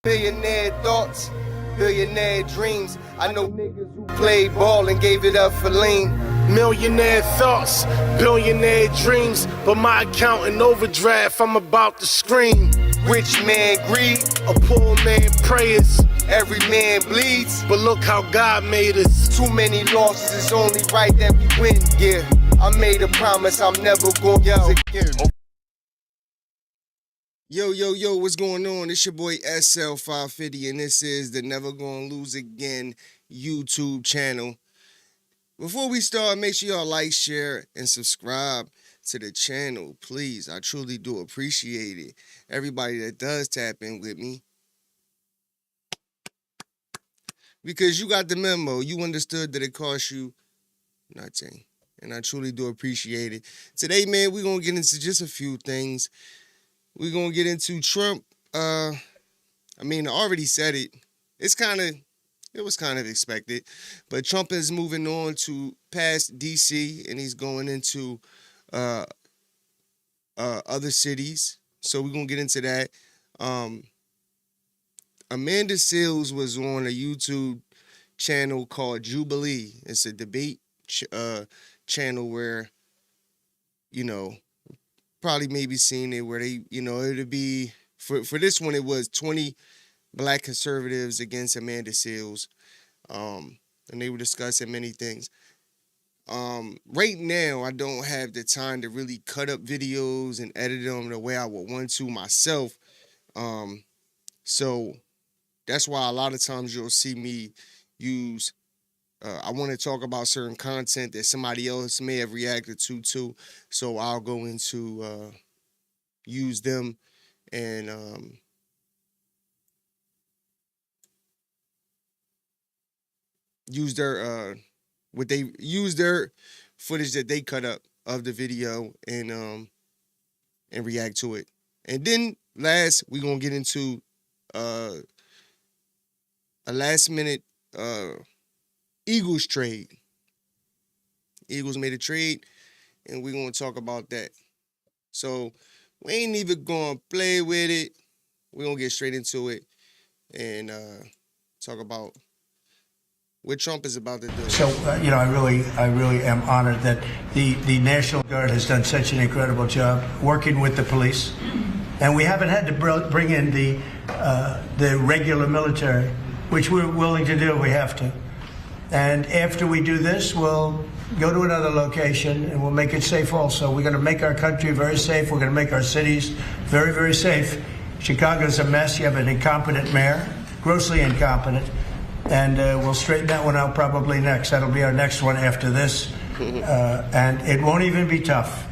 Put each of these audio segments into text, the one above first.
Billionaire thoughts, billionaire dreams. I know niggas who played ball and gave it up for lean. Millionaire thoughts, billionaire dreams, but my account in overdraft, I'm about to scream. Rich man greed, A poor man prayers, every man bleeds. but look how God made us. Too many losses, it's only right that we win. Yeah, I made a promise I'm never gonna lose again. Yo, what's going on? It's your boy SL550, and this is the Never Gonna Lose Again YouTube channel. Before we start, make sure y'all like, share, and subscribe to the channel, please. I truly do appreciate it. Everybody that does tap in with me. Because you got the memo. You understood that it cost you nothing. And I truly do appreciate it. Today, man, we're going to get into just a few things. We're going to get into Trump. I already said it. It was kind of expected. But Trump is moving on to past D.C. and he's going into other cities. So we're going to get into that. Amanda Seales was on a YouTube channel called Jubilee. It's a debate channel where, probably maybe seen it where they, it'll be, for this one, it was 20 black conservatives against Amanda Seales. And they were discussing many things. Right now, I don't have the time to really cut up videos and edit them the way I would want to myself. So that's why a lot of times you'll see me use, I want to talk about certain content that somebody else may have reacted to too. So I'll go into use them and use their their footage that they cut up of the video and react to it. And then last, we're gonna get into a last minute Eagles trade. Eagles made a trade, and we're gonna talk about that. So we ain't even gonna play with it. We're gonna get straight into it and talk about what Trump is about to do. So, I really am honored that the National Guard has done such an incredible job working with the police, and we haven't had to bring in the regular military, which we're willing to do if we have to. And after we do this, we'll go to another location and we'll make it safe also. We're going to make our country very safe. We're going to make our cities very, very safe. Chicago's a mess. You have an incompetent mayor, grossly incompetent. And we'll straighten that one out probably next. That'll be our next one after this. And it won't even be tough.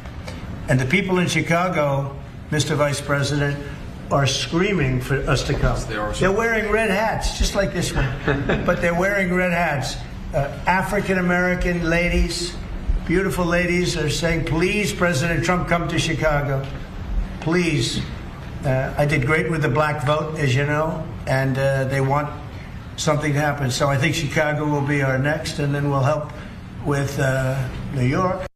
And the people in Chicago, Mr. Vice President, are screaming for us to come. They're wearing red hats, just like this one. But they're wearing red hats. African-American ladies, beautiful ladies, are saying, please, President Trump, come to Chicago. Please. I did great with the black vote, as you know, and they want something to happen. So I think Chicago will be our next, and then we'll help with New York.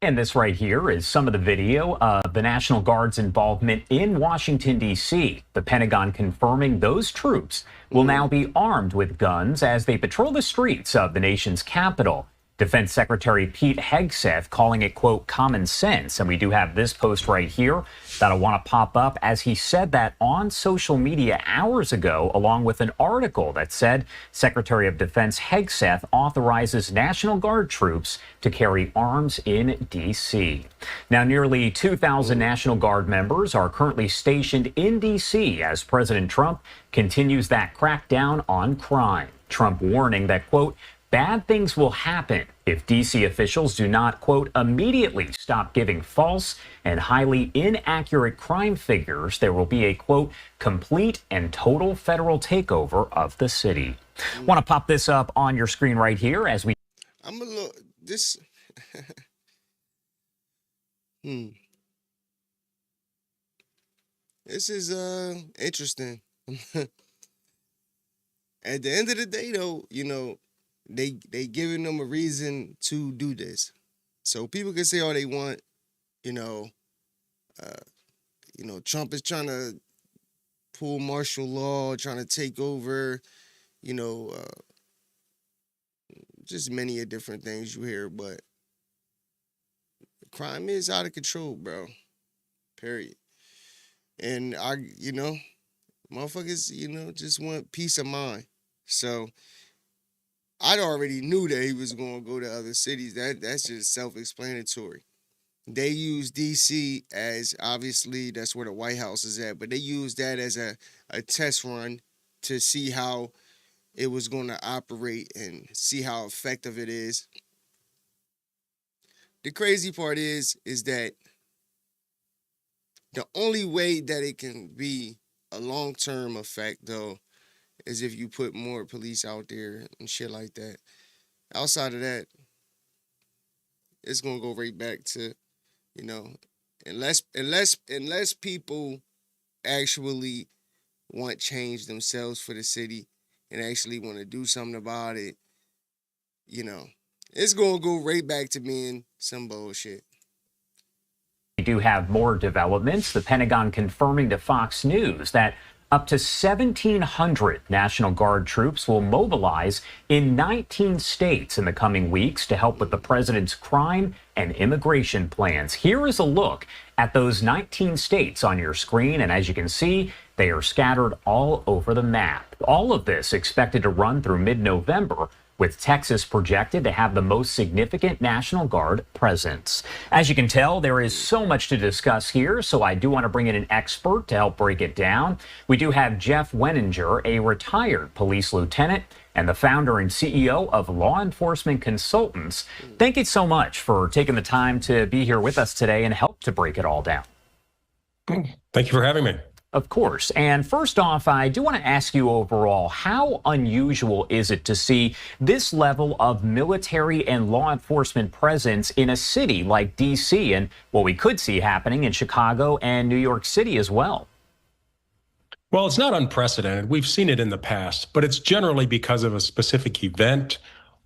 And this right here is some of the video of the National Guard's involvement in Washington, D.C. The Pentagon confirming those troops will now be armed with guns as they patrol the streets of the nation's capital. Defense Secretary Pete Hegseth calling it, quote, common sense. And we do have this post right here that I want to pop up as he said that on social media hours ago, along with an article that said Secretary of Defense Hegseth authorizes National Guard troops to carry arms in D.C. Now, nearly 2,000 National Guard members are currently stationed in D.C. as President Trump continues that crackdown on crime. Trump warning that, quote, bad things will happen if D.C. officials do not, quote, immediately stop giving false and highly inaccurate crime figures. There will be a, quote, complete and total federal takeover of the city. Want to pop this up on your screen right here as we... I'm a little, this, This is interesting. At the end of the day, though, they giving them a reason to do this. So people can say all they want, Trump is trying to pull martial law, trying to take over, just many of different things you hear, but crime is out of control, bro. Period. And motherfuckers, just want peace of mind. So I'd already knew that he was going to go to other cities. That's just self-explanatory. They use D.C. as, obviously, that's where the White House is at, but they use that as a test run to see how it was going to operate and see how effective it is. The crazy part is that the only way that it can be a long-term effect, though, is if you put more police out there and shit like that. Outside of that, it's gonna go right back to, you know, unless people actually want change themselves for the city and actually want to do something about it, it's gonna go right back to being some bullshit. We do have more developments. The Pentagon confirming to Fox News that up to 1,700 National Guard troops will mobilize in 19 states in the coming weeks to help with the president's crime and immigration plans. Here is a look at those 19 states on your screen, and as you can see, they are scattered all over the map. All of this expected to run through mid-November, with Texas projected to have the most significant National Guard presence. As you can tell, there is so much to discuss here, so I do want to bring in an expert to help break it down. We do have Jeff Wenninger, a retired police lieutenant and the founder and CEO of Law Enforcement Consultants. Thank you so much for taking the time to be here with us today and help to break it all down. Thank you for having me. Of course. And first off, I do want to ask you overall, how unusual is it to see this level of military and law enforcement presence in a city like D.C. and what we could see happening in Chicago and New York City as well? Well, it's not unprecedented. We've seen it in the past, but it's generally because of a specific event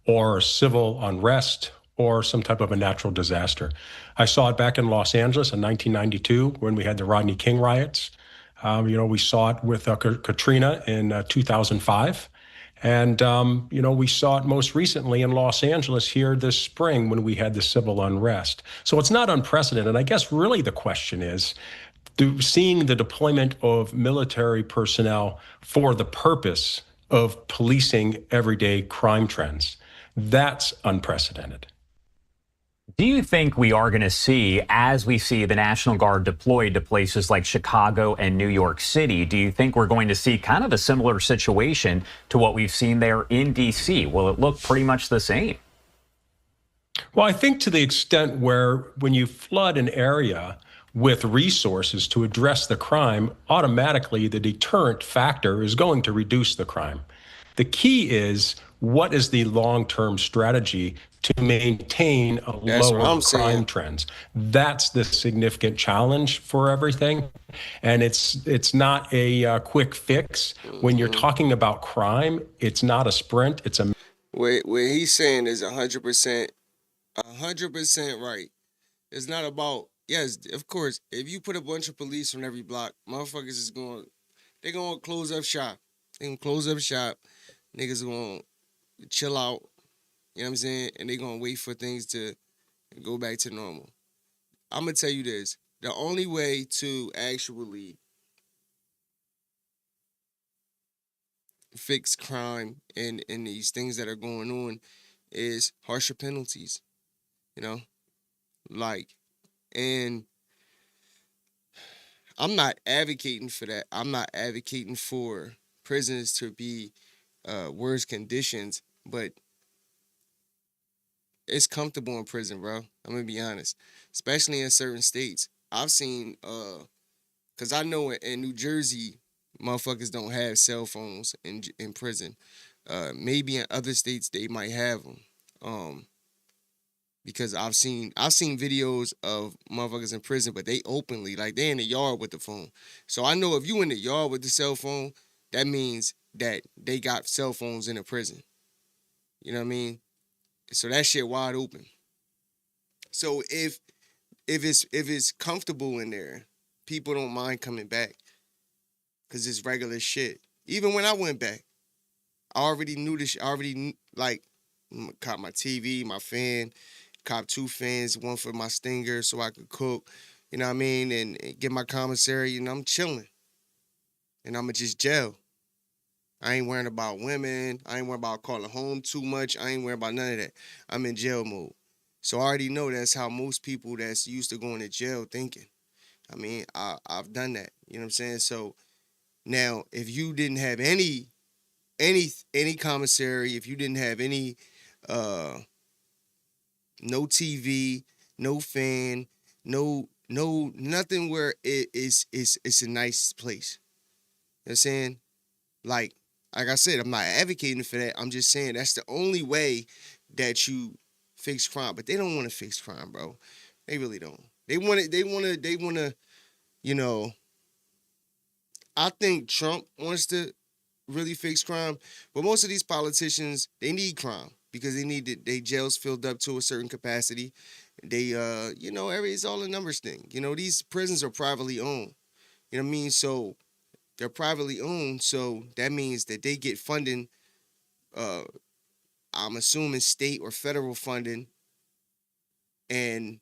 or civil unrest or some type of a natural disaster. I saw it back in Los Angeles in 1992 when we had the Rodney King riots. We saw it with Katrina in 2005. And, we saw it most recently in Los Angeles here this spring when we had the civil unrest. So it's not unprecedented. I guess really the question is, seeing the deployment of military personnel for the purpose of policing everyday crime trends, that's unprecedented. Do you think we are going to see, as we see the National Guard deployed to places like Chicago and New York City, do you think we're going to see kind of a similar situation to what we've seen there in D.C.? Will it look pretty much the same? Well, I think to the extent where when you flood an area with resources to address the crime, automatically the deterrent factor is going to reduce the crime. The key is, what is the long-term strategy to maintain a lower crime trends? That's the significant challenge for everything. And it's not a quick fix. When you're talking about crime, it's not a sprint, it's a... What he's saying is 100% right. It's not about, yes, of course, if you put a bunch of police on every block, motherfuckers they're going to close up shop. They're going to close up shop. Niggas going to chill out. You know what I'm saying? And they're going to wait for things to go back to normal. I'm going to tell you this. The only way to actually fix crime and these things that are going on is harsher penalties. And I'm not advocating for that. I'm not advocating for prisons to be worse conditions, but it's comfortable in prison, bro. I'm gonna be honest, especially in certain states. I've seen, cause I know in New Jersey, motherfuckers don't have cell phones in prison. Maybe in other states they might have them. Because I've seen videos of motherfuckers in prison, but they openly, like, they in the yard with the phone. So I know if you in the yard with the cell phone, that means that they got cell phones in the prison. You know what I mean? So that shit wide open. So if it's comfortable in there, people don't mind coming back. because it's regular shit. Even when I went back, I already knew this. I already like caught my TV, my fan, cop 2 fans, one for my stinger so I could cook, you know what I mean, and get my commissary, and I'm chilling. And I'ma just jail. I ain't worrying about women. I ain't worrying about calling home too much. I ain't worrying about none of that. I'm in jail mode. So I already know that's how most people that's used to going to jail thinking. I mean, I've done that. You know what I'm saying? So now, if you didn't have any commissary, if you didn't have any no TV, no fan, no nothing where it's a nice place. You know what I'm saying? Like I said, I'm not advocating for that. I'm just saying that's the only way that you fix crime. But they don't want to fix crime, bro. They really don't. They want to, you know, I think Trump wants to really fix crime, but most of these politicians, they need crime because they need their jails filled up to a certain capacity. They, you know, it's all a numbers thing. You know, these prisons are privately owned. You know what I mean? So they're privately owned, so that means that they get funding, I'm assuming state or federal funding, and,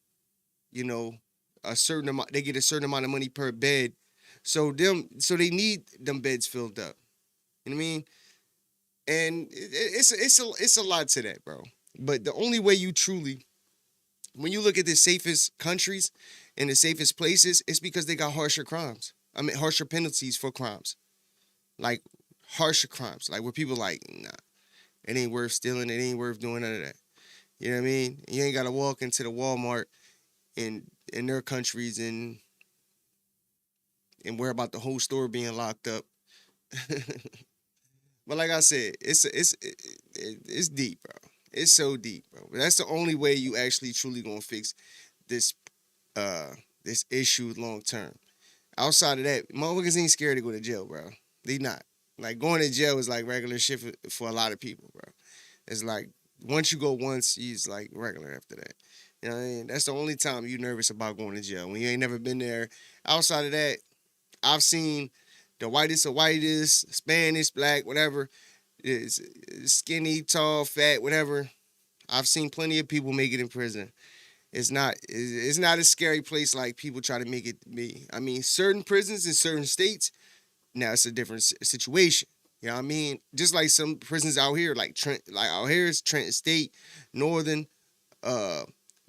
you know, a certain amount, they get a certain amount of money per bed. So they need them beds filled up. You know what I mean? And it's a lot to that, bro. But the only way you truly, when you look at the safest countries and the safest places, it's because they got harsher crimes. I mean, harsher penalties for crimes. Like, harsher crimes. Like, where people like, nah, it ain't worth stealing. It ain't worth doing none of that. You know what I mean? You ain't got to walk into the Walmart in their countries and worry about the whole store being locked up. But like I said, it's deep, bro. It's so deep, bro. But that's the only way you actually truly gonna fix this this issue long term. Outside of that, motherfuckers ain't scared to go to jail, bro. They not. Like, going to jail is like regular shit for a lot of people, bro. It's like, once you go once, it's like regular after that. You know what I mean? That's the only time you're nervous about going to jail, when you ain't never been there. Outside of that, I've seen the whitest of whitest, Spanish, black, whatever, is skinny, tall, fat, whatever. I've seen plenty of people make it in prison. It's not a scary place like people try to make it be. I mean, certain prisons in certain states, now it's a different situation. You know what I mean? Just like some prisons out here, like out here is Trenton State, Northern,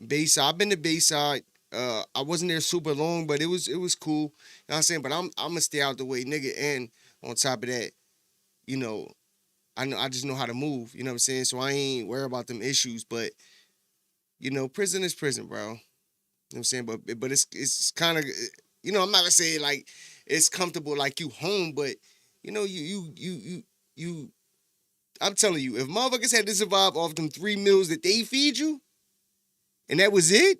Bayside. I've been to Bayside. I wasn't there super long, but it was cool. You know what I'm saying? But I'm gonna stay out the way, nigga. And on top of that, you know, I just know how to move. You know what I'm saying? So I ain't worried about them issues. But, you know, prison is prison, bro. You know what I'm saying? But it's kind of, you know, I'm not gonna say like it's comfortable like you home, but you know, you I'm telling you, if motherfuckers had to survive off them 3 meals that they feed you, and that was it,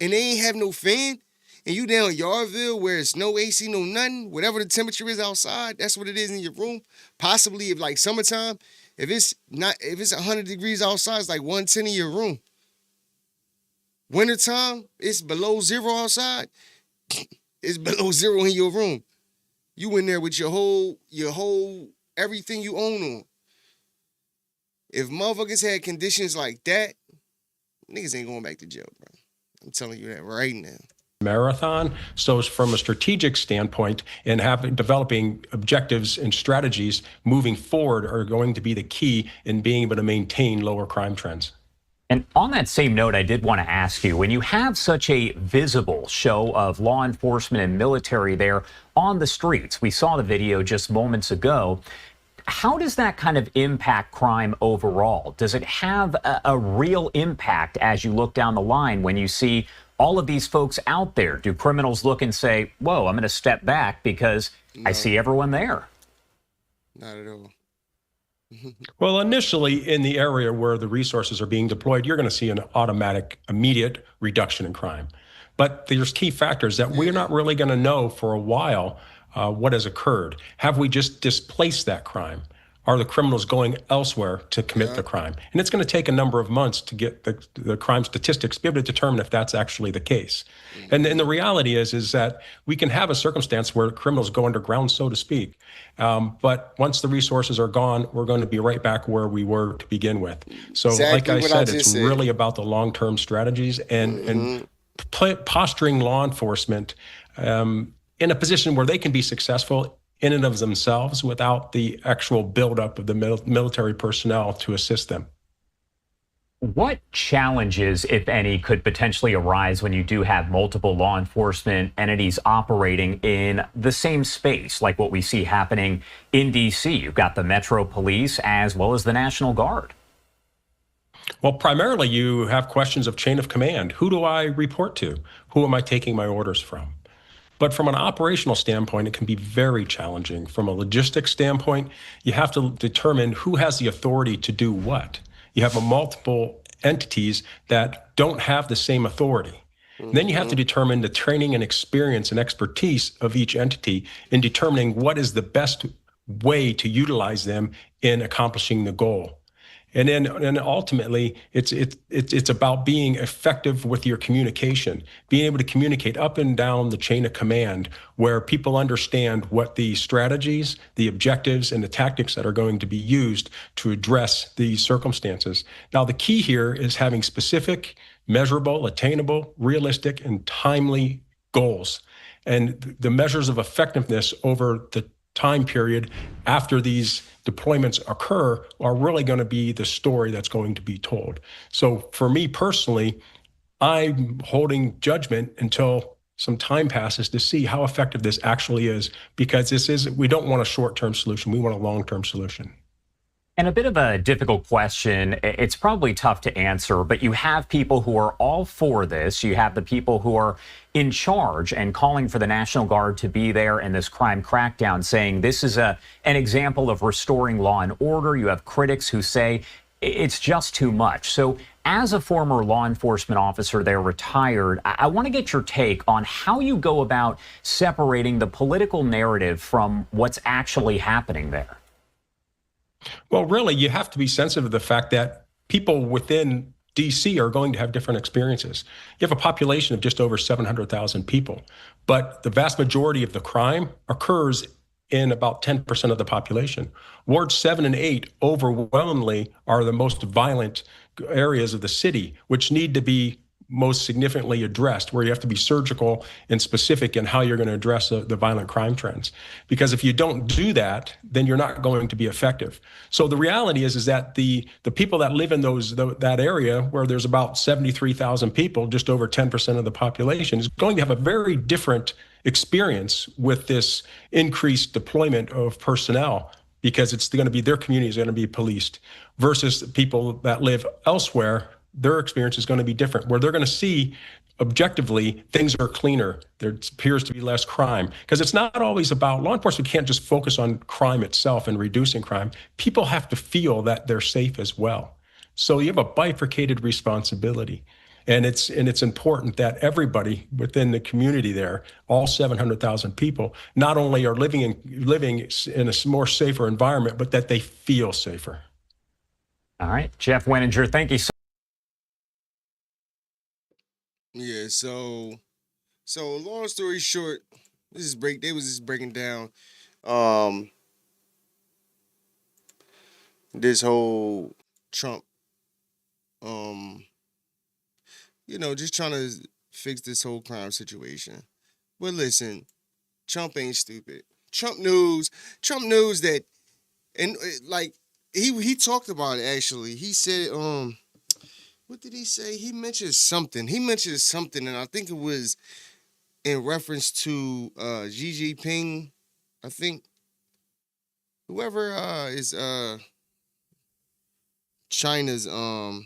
and they ain't have no fan, and you down in Yardville where it's no AC, no nothing, whatever the temperature is outside, that's what it is in your room. Possibly if like summertime, if it's 100 degrees outside, it's like 110 in your room. Wintertime, it's below zero outside. It's below zero in your room. You in there with your whole everything you own on. If motherfuckers had conditions like that, niggas ain't going back to jail, bro. I'm telling you that right now. Marathon. So from a strategic standpoint and developing objectives and strategies moving forward are going to be the key in being able to maintain lower crime trends. And on that same note, I did want to ask you, when you have such a visible show of law enforcement and military there on the streets, we saw the video just moments ago, how does that kind of impact crime overall? Does it have a real impact as you look down the line when you see all of these folks out there? Do criminals look and say, whoa, I'm going to step back because I see everyone there? Not at all. Well, initially in the area where the resources are being deployed, you're going to see an automatic, immediate reduction in crime. But there's key factors that we're not really going to know for a while what has occurred. Have we just displaced that crime? are the criminals going elsewhere to commit the crime? And it's going to take a number of months to get the crime statistics to be able to determine if that's actually the case. And the reality is that we can have a circumstance where criminals go underground, so to speak. But once the resources are gone, we're going to be right back where we were to begin with. So like I said, it's really about the long-term strategies and posturing law enforcement in a position where they can be successful in and of themselves without the actual buildup of the military personnel to assist them. What challenges, if any, could potentially arise when you do have multiple law enforcement entities operating in the same space, like what we see happening in D.C.? You've got the Metro Police as well as the National Guard. Well, primarily you have questions of chain of command. Who do I report to? Who am I taking my orders from? But from an operational standpoint, it can be very challenging. From a logistics standpoint, you have to determine who has the authority to do what. You have multiple entities that don't have the same authority. Then you have to determine the training and experience and expertise of each entity in determining what is the best way to utilize them in accomplishing the goal. And then ultimately, it's about being effective with your communication, being able to communicate up and down the chain of command where people understand what the strategies, the objectives, and the tactics that are going to be used to address these circumstances. Now, the key here is having specific, measurable, attainable, realistic, and timely goals. And the measures of effectiveness over the time period after these deployments occur are really going to be the story that's going to be told. So for me personally, I'm holding judgment until some time passes to see how effective this actually is, because we don't want a short-term solution, we want a long-term solution. And a bit of a difficult question. It's probably tough to answer, but you have people who are all for this. You have the people who are in charge and calling for the National Guard to be there in this crime crackdown, saying this is an example of restoring law and order. You have critics who say it's just too much. So as a former law enforcement officer there, retired, I want to get your take on how you go about separating the political narrative from what's actually happening there. Well, really, you have to be sensitive to the fact that people within D.C. are going to have different experiences. You have a population of just over 700,000 people, but the vast majority of the crime occurs in about 10% of the population. Wards 7 and 8 overwhelmingly are the most violent areas of the city, which need to be most significantly addressed, where you have to be surgical and specific in how you're going to address the violent crime trends. Because if you don't do that, then you're not going to be effective. So the reality is that the people that live in that area, where there's about 73,000 people, just over 10% of the population, is going to have a very different experience with this increased deployment of personnel, because it's going to be their communities are going to be policed, versus people that live elsewhere. Their experience is going to be different, where they're going to see objectively things are cleaner. There appears to be less crime, because it's not always about law enforcement. Can't just focus on crime itself and reducing crime. People have to feel that they're safe as well. So you have a bifurcated responsibility. And it's important that everybody within the community there, all 700,000 people, not only are living in a more safer environment, but that they feel safer. All right, Jeff Wenninger, thank you so much. Yeah, so long story short, they was just breaking down this whole Trump just trying to fix this whole crime situation. But listen, Trump ain't stupid. Trump knows that, and like he talked about it actually. He said what did he say? He mentioned something, and I think it was in reference to Xi Jinping. I think whoever is China's I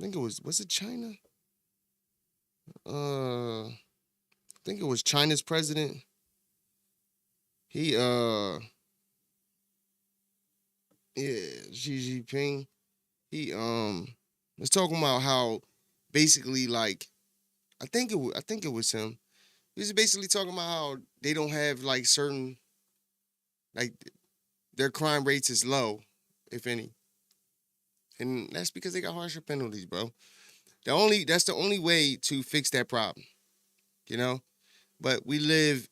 think it was it China? I think it was China's president. He Xi Jinping. He was talking about how basically, like, I think it was him. He was basically talking about how they don't have like certain, like, their crime rates is low, if any. And that's because they got harsher penalties, bro. That's the only way to fix that problem, you know? But we live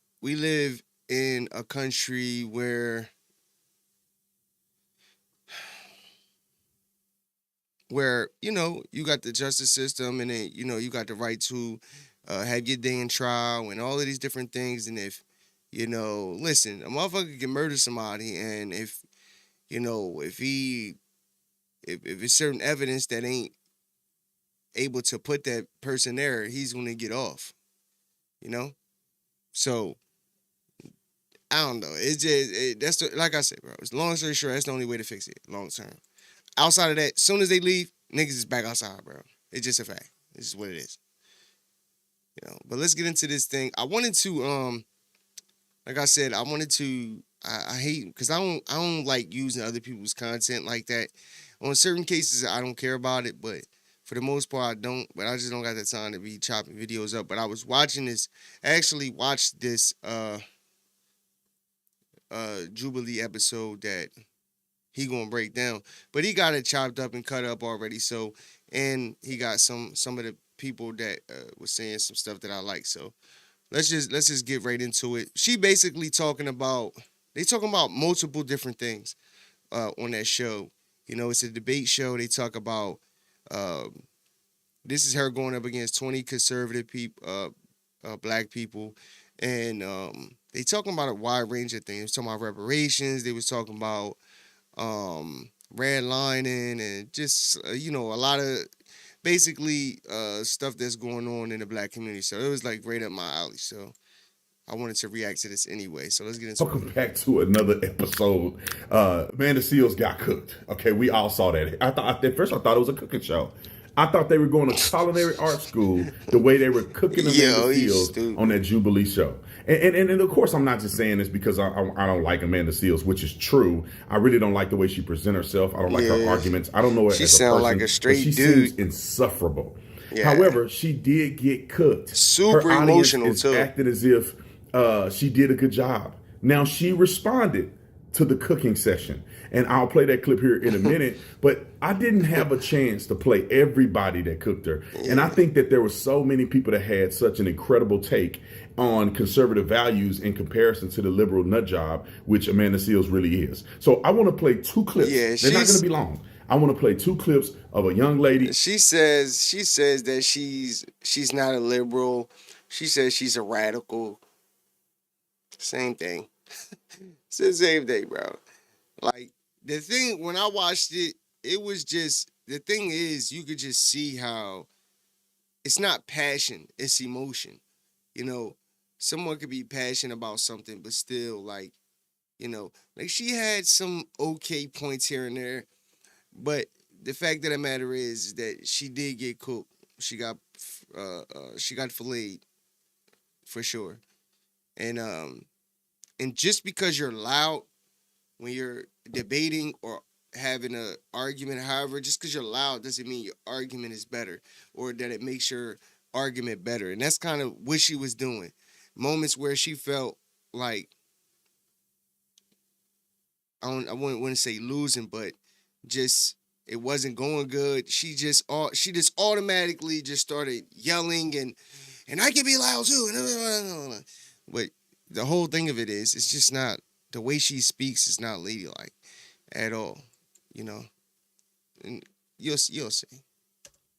in a country where you know, you got the justice system, and then, you know, you got the right to have your day in trial and all of these different things. And if, you know, listen, a motherfucker can murder somebody, and if, you know, if it's certain evidence that ain't able to put that person there, he's gonna get off, you know? So I don't know. It's just that's like I said, bro. It's long story short, that's the only way to fix it long term. Outside of that, as soon as they leave, niggas is back outside, bro. It's just a fact. It's just what it is. You know. But let's get into this thing. I wanted to, like I said, I hate, because I don't like using other people's content like that. On certain cases, I don't care about it, but for the most part, I don't. But I just don't got the time to be chopping videos up. But I was watching this. I actually watched this Jubilee episode that he gonna break down, but he got it chopped up and cut up already. So, and he got some of the people that was saying some stuff that I like. So let's just get right into it. She basically talking about multiple different things on that show. You know, it's a debate show. They talk about this is her going up against 20 conservative people, black people, and they talking about a wide range of things. They was talking about reparations. They was talking about redlining, and just you know, a lot of basically stuff that's going on in the black community. So it was like right up my alley. So I wanted to react to this anyway. So let's get into Welcome back to another episode. Man, the Seals got cooked. Okay, we all saw that. At first I thought it was a cooking show. I thought they were going to culinary art school the way they were cooking Amanda Seals on that Jubilee show. And of course, I'm not just saying this because I don't like Amanda Seals, which is true. I really don't like the way she presents herself. I don't like her arguments. I don't know her as a person. She sounds like a straight dude. She seems insufferable. Yeah. However, she did get cooked. Super her emotional is too. Acted as if she did a good job. Now, she responded to the cooking session, and I'll play that clip here in a minute, but I didn't have a chance to play everybody that cooked her. Yeah. And I think that there were so many people that had such an incredible take on conservative values in comparison to the liberal nut job, which Amanda Seals really is. So I want to play two clips. Yeah, they're not going to be long. I want to play two clips of a young lady. She says that she's not a liberal. She says she's a radical. Same thing. It's the same thing, bro. Like, the thing, when I watched it, it was just, the thing is, you could just see how it's not passion, it's emotion. You know, someone could be passionate about something, but still, like, you know, like she had some okay points here and there, but the fact of the matter is that she did get cooked. She got filleted, for sure. And just because you're loud when you're debating or having an argument, however, just because you're loud doesn't mean your argument is better or that it makes your argument better. And that's kind of what she was doing. Moments where she felt like, I wouldn't say losing, but just it wasn't going good. She just automatically just started yelling and I can be loud too. But the whole thing of it is, it's just not, the way she speaks is not ladylike at all, you know. And you'll see.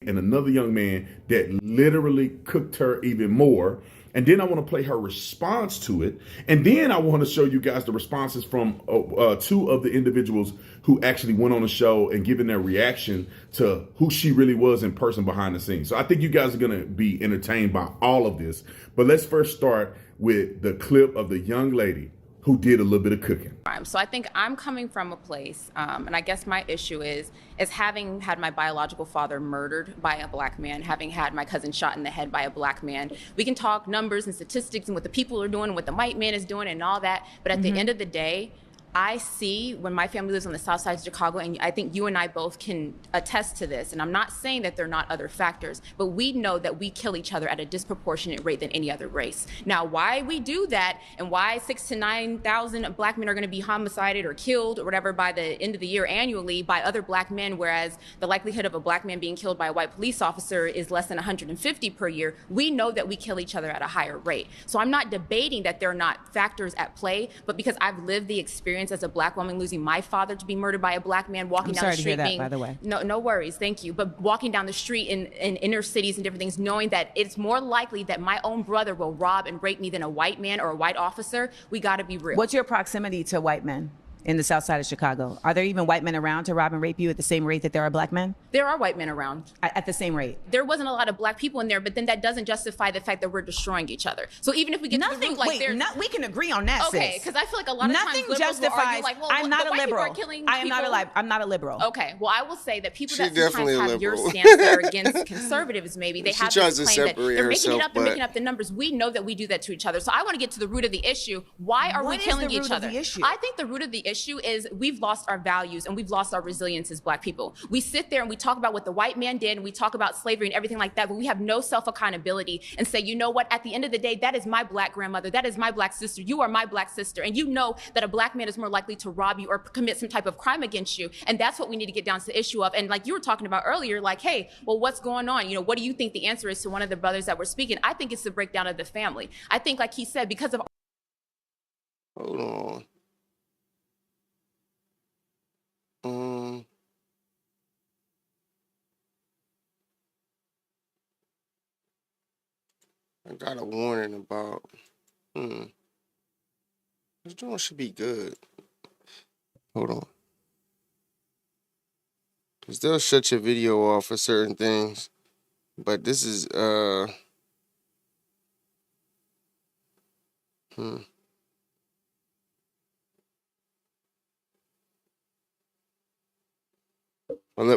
And another young man that literally cooked her even more. And then I want to play her response to it. And then I want to show you guys the responses from two of the individuals who actually went on the show and given their reaction to who she really was in person behind the scenes. So I think you guys are going to be entertained by all of this. But let's first start with the clip of the young lady who did a little bit of cooking. So I think I'm coming from a place, and I guess my issue is having had my biological father murdered by a black man, having had my cousin shot in the head by a black man. We can talk numbers and statistics and what the people are doing and what the white man is doing and all that, but at the end of the day, I see when my family lives on the south side of Chicago, and I think you and I both can attest to this, and I'm not saying that there are not other factors, but we know that we kill each other at a disproportionate rate than any other race. Now, why we do that and why 6,000 to 9,000 black men are going to be homicided or killed or whatever by the end of the year annually by other black men, whereas the likelihood of a black man being killed by a white police officer is less than 150 per year, we know that we kill each other at a higher rate. So I'm not debating that there are not factors at play, but because I've lived the experience as a black woman losing my father to be murdered by a black man walking down the street. I'm sorry to hear that, by the way. No worries, thank you. But walking down the street in inner cities and different things, knowing that it's more likely that my own brother will rob and rape me than a white man or a white officer, we got to be real. What's your proximity to white men in the south side of Chicago? Are there even white men around to rob and rape you at the same rate that there are black men? There are white men around. At the same rate? There wasn't a lot of black people in there, but then that doesn't justify the fact that we're destroying each other. So even if we get to the root, like we can agree on that, okay, because I feel like a lot of times liberals justifies, will argue like, well, I'm not the a white liberal. people are killing I am people. I'm not a liberal. Okay, well, I will say that people She's that sometimes have your liberal. stance that are against conservatives, maybe they She have tries this to claim that separate they're making it herself, up, they're but- making up the numbers. We know that we do that to each other. So I want to get to the root of the issue. Why are we What is killing the root each of other? the issue? I think the root of the issue is we've lost our values and we've lost our resilience as black people. We sit there and we talk about what the white man did and we talk about slavery and everything like that, but we have no self-accountability and say, you know what, at the end of the day, that is my black grandmother, that is my black sister, you are my black sister, and you know that a black man is more likely to rob you or commit some type of crime against you, and that's what we need to get down to the issue of. And like you were talking about earlier, like, hey, well, what's going on? You know, what do you think the answer is to one of the brothers that were speaking? I think it's the breakdown of the family. I think, like he said, because of... Hold on. I got a warning about. This joint should be good. Hold on. Because they'll shut your video off for certain things. But this is, Well,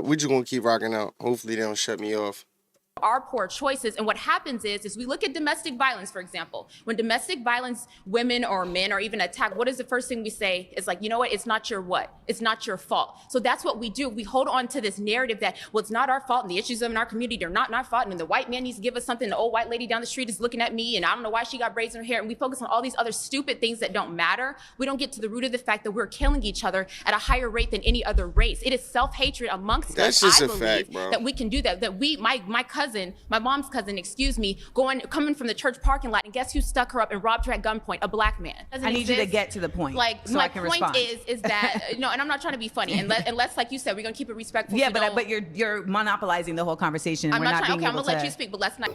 we're just going to keep rocking out. Hopefully they don't shut me off. Our poor choices. And what happens is we look at domestic violence, for example. When domestic violence, women or men are even attacked, what is the first thing we say? It's like, you know what? It's not your what? It's not your fault. So that's what we do. We hold on to this narrative that, well, it's not our fault and the issues in our community are not our fault and the white man needs to give us something. The old white lady down the street is looking at me and I don't know why she got braids in her hair. And we focus on all these other stupid things that don't matter. We don't get to the root of the fact that we're killing each other at a higher rate than any other race. It is self-hatred amongst That's us. just I a believe fact, bro. that we can do that. That we, my mom's cousin, excuse me, coming from the church parking lot, and guess who stuck her up and robbed her at gunpoint? A black man. I need you to get to the point. Like, so my I can point respond. is that no, and I'm not trying to be funny. Unless, like you said, we're gonna keep it respectful. Yeah, so but you're monopolizing the whole conversation. I'm We're not trying. being Okay, I'm able gonna let to- you speak, but let's not.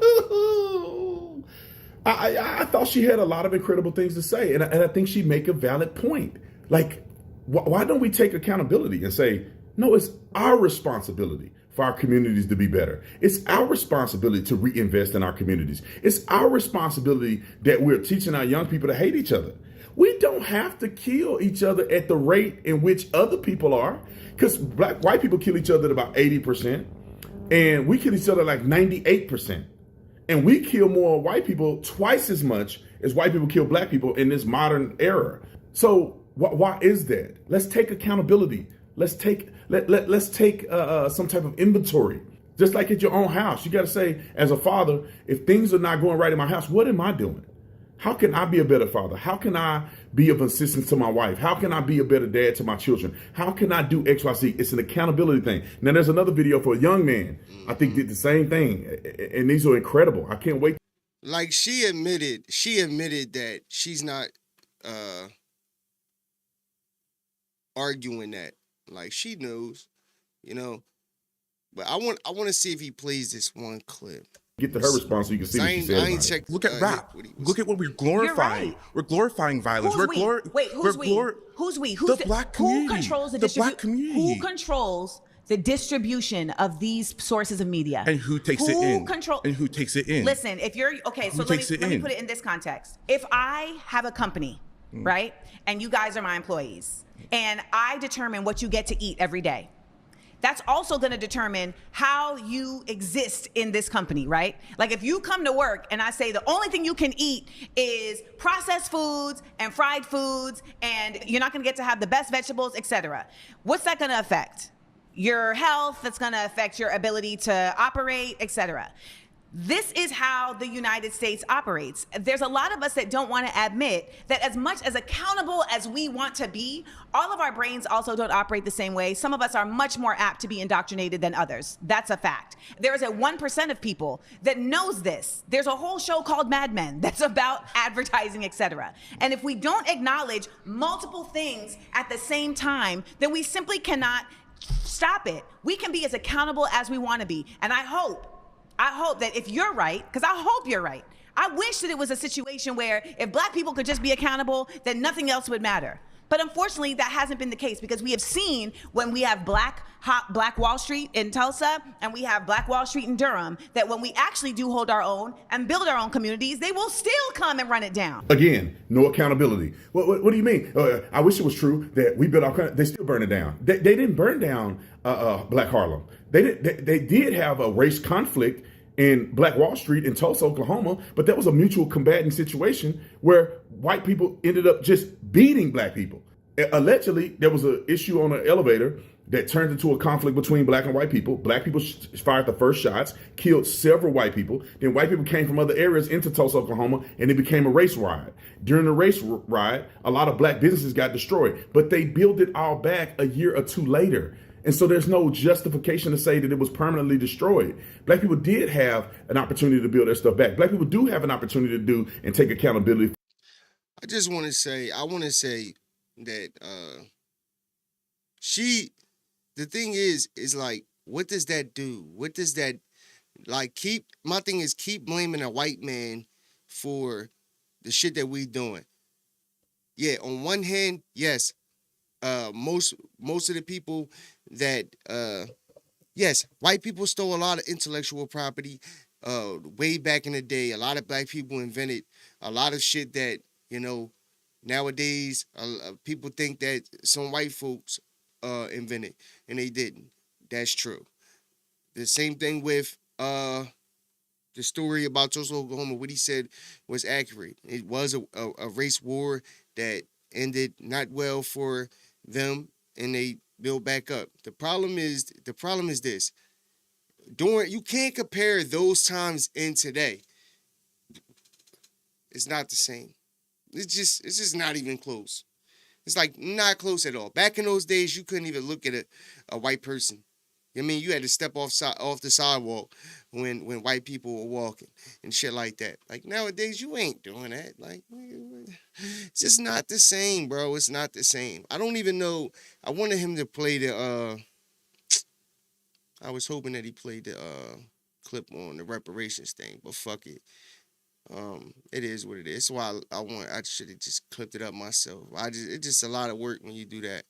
I thought she had a lot of incredible things to say, and I think she make a valid point. Like, why don't we take accountability and say, no, it's our responsibility for our communities to be better. It's our responsibility to reinvest in our communities. It's our responsibility that we're teaching our young people to hate each other. We don't have to kill each other at the rate in which other people are, because white people kill each other at about 80%, and we kill each other like 98%. And we kill more white people twice as much as white people kill black people in this modern era. So why is that? Let's take accountability. Let's take some type of inventory. Just like at your own house, you got to say, as a father, if things are not going right in my house, what am I doing? How can I be a better father? How can I be of assistance to my wife? How can I be a better dad to my children? How can I do X, Y, Z? It's an accountability thing. Now, there's another video for a young man, I think did the same thing. And these are incredible. I can't wait. Like, she admitted that she's not arguing that. Like, she knows, you know. But I want to see if he plays this one clip. Get to her response so you can see what she said. I ain't checked. Look at rap. Look at what we're glorifying. Right. We're glorifying violence. Who's we? Wait, who's we? Who's we? Who's the black community? Who controls the black community? Who controls the distribution of these sources of media? And who takes it in? And who takes it in? Listen, if you're okay, so let me put it in this context. If I have a company, right, and you guys are my employees, and I determine what you get to eat every day, that's also going to determine how you exist in this company, right? Like if you come to work and I say the only thing you can eat is processed foods and fried foods and you're not going to get to have the best vegetables, etc. What's that going to affect? Your health, that's going to affect your ability to operate, etc. This is how the United States operates. There's a lot of us that don't want to admit that as much as accountable as we want to be, all of our brains also don't operate the same way. Some of us are much more apt to be indoctrinated than others. That's a fact. There is a 1% of people that knows this. There's a whole show called Mad Men that's about advertising, etc. And if we don't acknowledge multiple things at the same time, then we simply cannot stop it. We can be as accountable as we want to be. And I hope that if you're right, because I hope you're right, I wish that it was a situation where if black people could just be accountable, then nothing else would matter. But unfortunately, that hasn't been the case because we have seen when we have Black Wall Street in Tulsa and we have Black Wall Street in Durham, that when we actually do hold our own and build our own communities, they will still come and run it down. Again, no accountability. What do you mean? I wish it was true that we built our country. They still burn it down. They didn't burn down Black Harlem. They did have a race conflict in Black Wall Street in Tulsa, Oklahoma, but that was a mutual combating situation where white people ended up just beating black people. Allegedly, there was an issue on an elevator that turned into a conflict between black and white people. Black people fired the first shots, killed several white people. Then white people came from other areas into Tulsa, Oklahoma, and it became a race riot. During the race riot, a lot of black businesses got destroyed, but they built it all back a year or two later. And so there's no justification to say that it was permanently destroyed. Black people did have an opportunity to build their stuff back. Black people do have an opportunity to do and take accountability. I just want to say, that the thing is like, what does that do? What does that, like, my thing is keep blaming a white man for the shit that we doing. Yeah, on one hand, yes, most of the people that, yes, white people stole a lot of intellectual property way back in the day. A lot of black people invented a lot of shit that, nowadays people think that some white folks invented, and they didn't. That's true. The same thing with the story about Tulsa, Oklahoma. What he said was accurate. It was a race war that ended not well for them, and they build back up. The problem is this. You can't compare those times and today. It's not the same. It's just not even close. It's like not close at all. Back in those days, you couldn't even look at a white person. I mean, you had to step off the sidewalk when white people were walking and shit like that. Like nowadays, you ain't doing that. Like, it's just not the same, bro. It's not the same. I don't even know. I wanted him to play the. I was hoping that he played the clip on the reparations thing, but fuck it. It is what it is. So I should have just clipped it up myself. It's just a lot of work when you do that.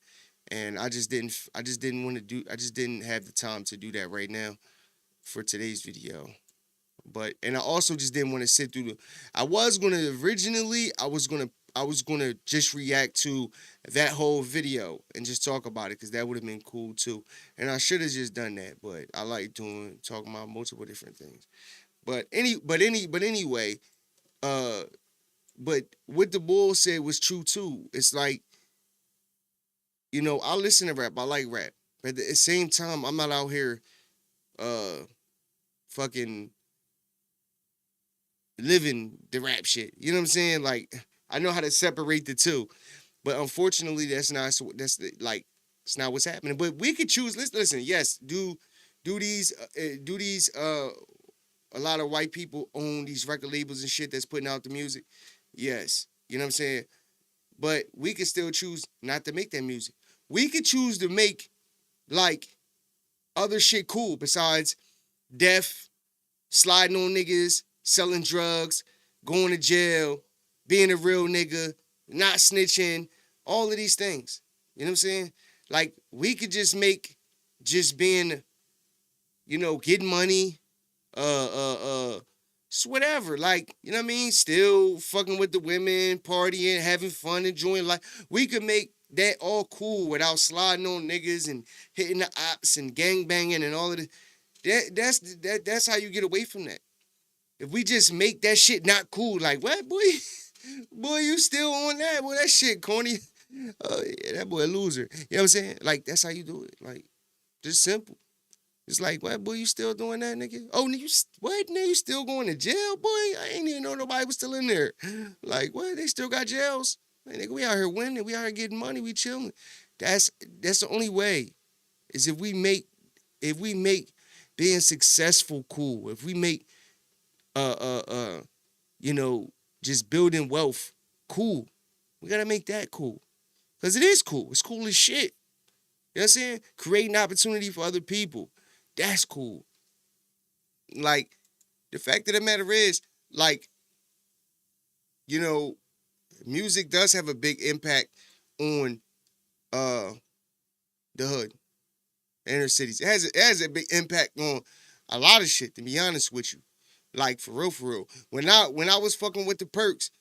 And I just didn't have the time to do that right now for today's video. And I also just didn't want to sit through I was gonna just react to that whole video and just talk about it because that would have been cool too. And I should have just done that, but I like talking about multiple different things. But anyway, but what the bull said was true too. It's like, I listen to rap. I like rap. But at the same time, I'm not out here fucking living the rap shit. You know what I'm saying? Like, I know how to separate the two. But unfortunately, it's not what's happening. But we could choose. Listen, yes, do these a lot of white people own these record labels and shit that's putting out the music. Yes. You know what I'm saying? But we could still choose not to make that music. We could choose to make, like, other shit cool besides death, sliding on niggas, selling drugs, going to jail, being a real nigga, not snitching, all of these things. You know what I'm saying? Like, we could just make just being, getting money, whatever, like, still fucking with the women, partying, having fun, enjoying life. We could make that all cool without sliding on niggas and hitting the ops and gang banging and all of this. That's how you get away from that. If we just make that shit not cool, like, what, boy? Boy, you still on that? Boy, that shit corny. Oh, yeah, that boy a loser. You know what I'm saying? Like, that's how you do it. Like, just simple. It's like, what, boy, you still doing that, nigga? Oh, what, nigga, you still going to jail, boy? I ain't even know nobody was still in there. Like, what, they still got jails? Like, nigga, we out here winning. We out here getting money. We chilling. That's the only way, is if we make being successful cool. If we make, just building wealth cool. We got to make that cool. Because it is cool. It's cool as shit. You know what I'm saying? Creating opportunity for other people. That's cool. Like, the fact of the matter is, like, music does have a big impact on the hood, inner cities. It has a big impact on a lot of shit, to be honest with you. Like, for real. When I was fucking with the perks,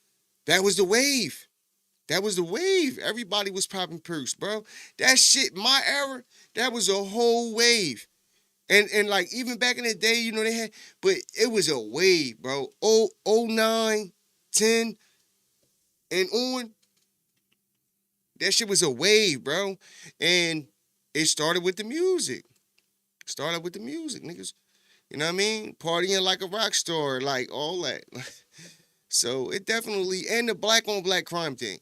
that was the wave. That was the wave. Everybody was popping perks, bro. That shit, my era, that was a whole wave. And like, even back in the day, they had, but it was a wave, bro. 09, 10, and on. That shit was a wave, bro. And it started with the music. Niggas. You know what I mean? Partying like a rock star, like all that. So it definitely, and the black on black crime thing.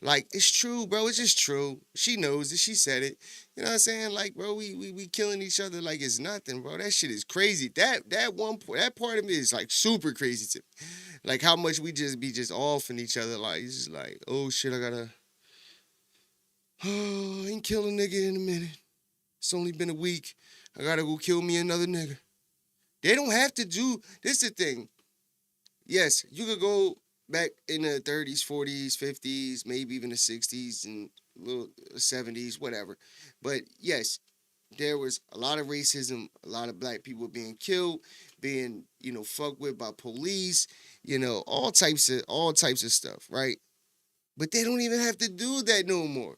Like, it's true, bro. It's just true. She knows it. She said it. You know what I'm saying? Like, bro, we killing each other like it's nothing, bro. That shit is crazy. That part of me is like super crazy to me. Like, how much we just be just offing each other. Like, it's just like, oh shit, I ain't kill a nigga in a minute. It's only been a week. I gotta go kill me another nigga. They don't have to do, this is the thing. Yes, you could go back in the 30s, 40s, 50s, maybe even the 60s and little 70s, whatever. But yes, there was a lot of racism, a lot of black people being killed, being, fucked with by police, all types of stuff, right? But they don't even have to do that no more.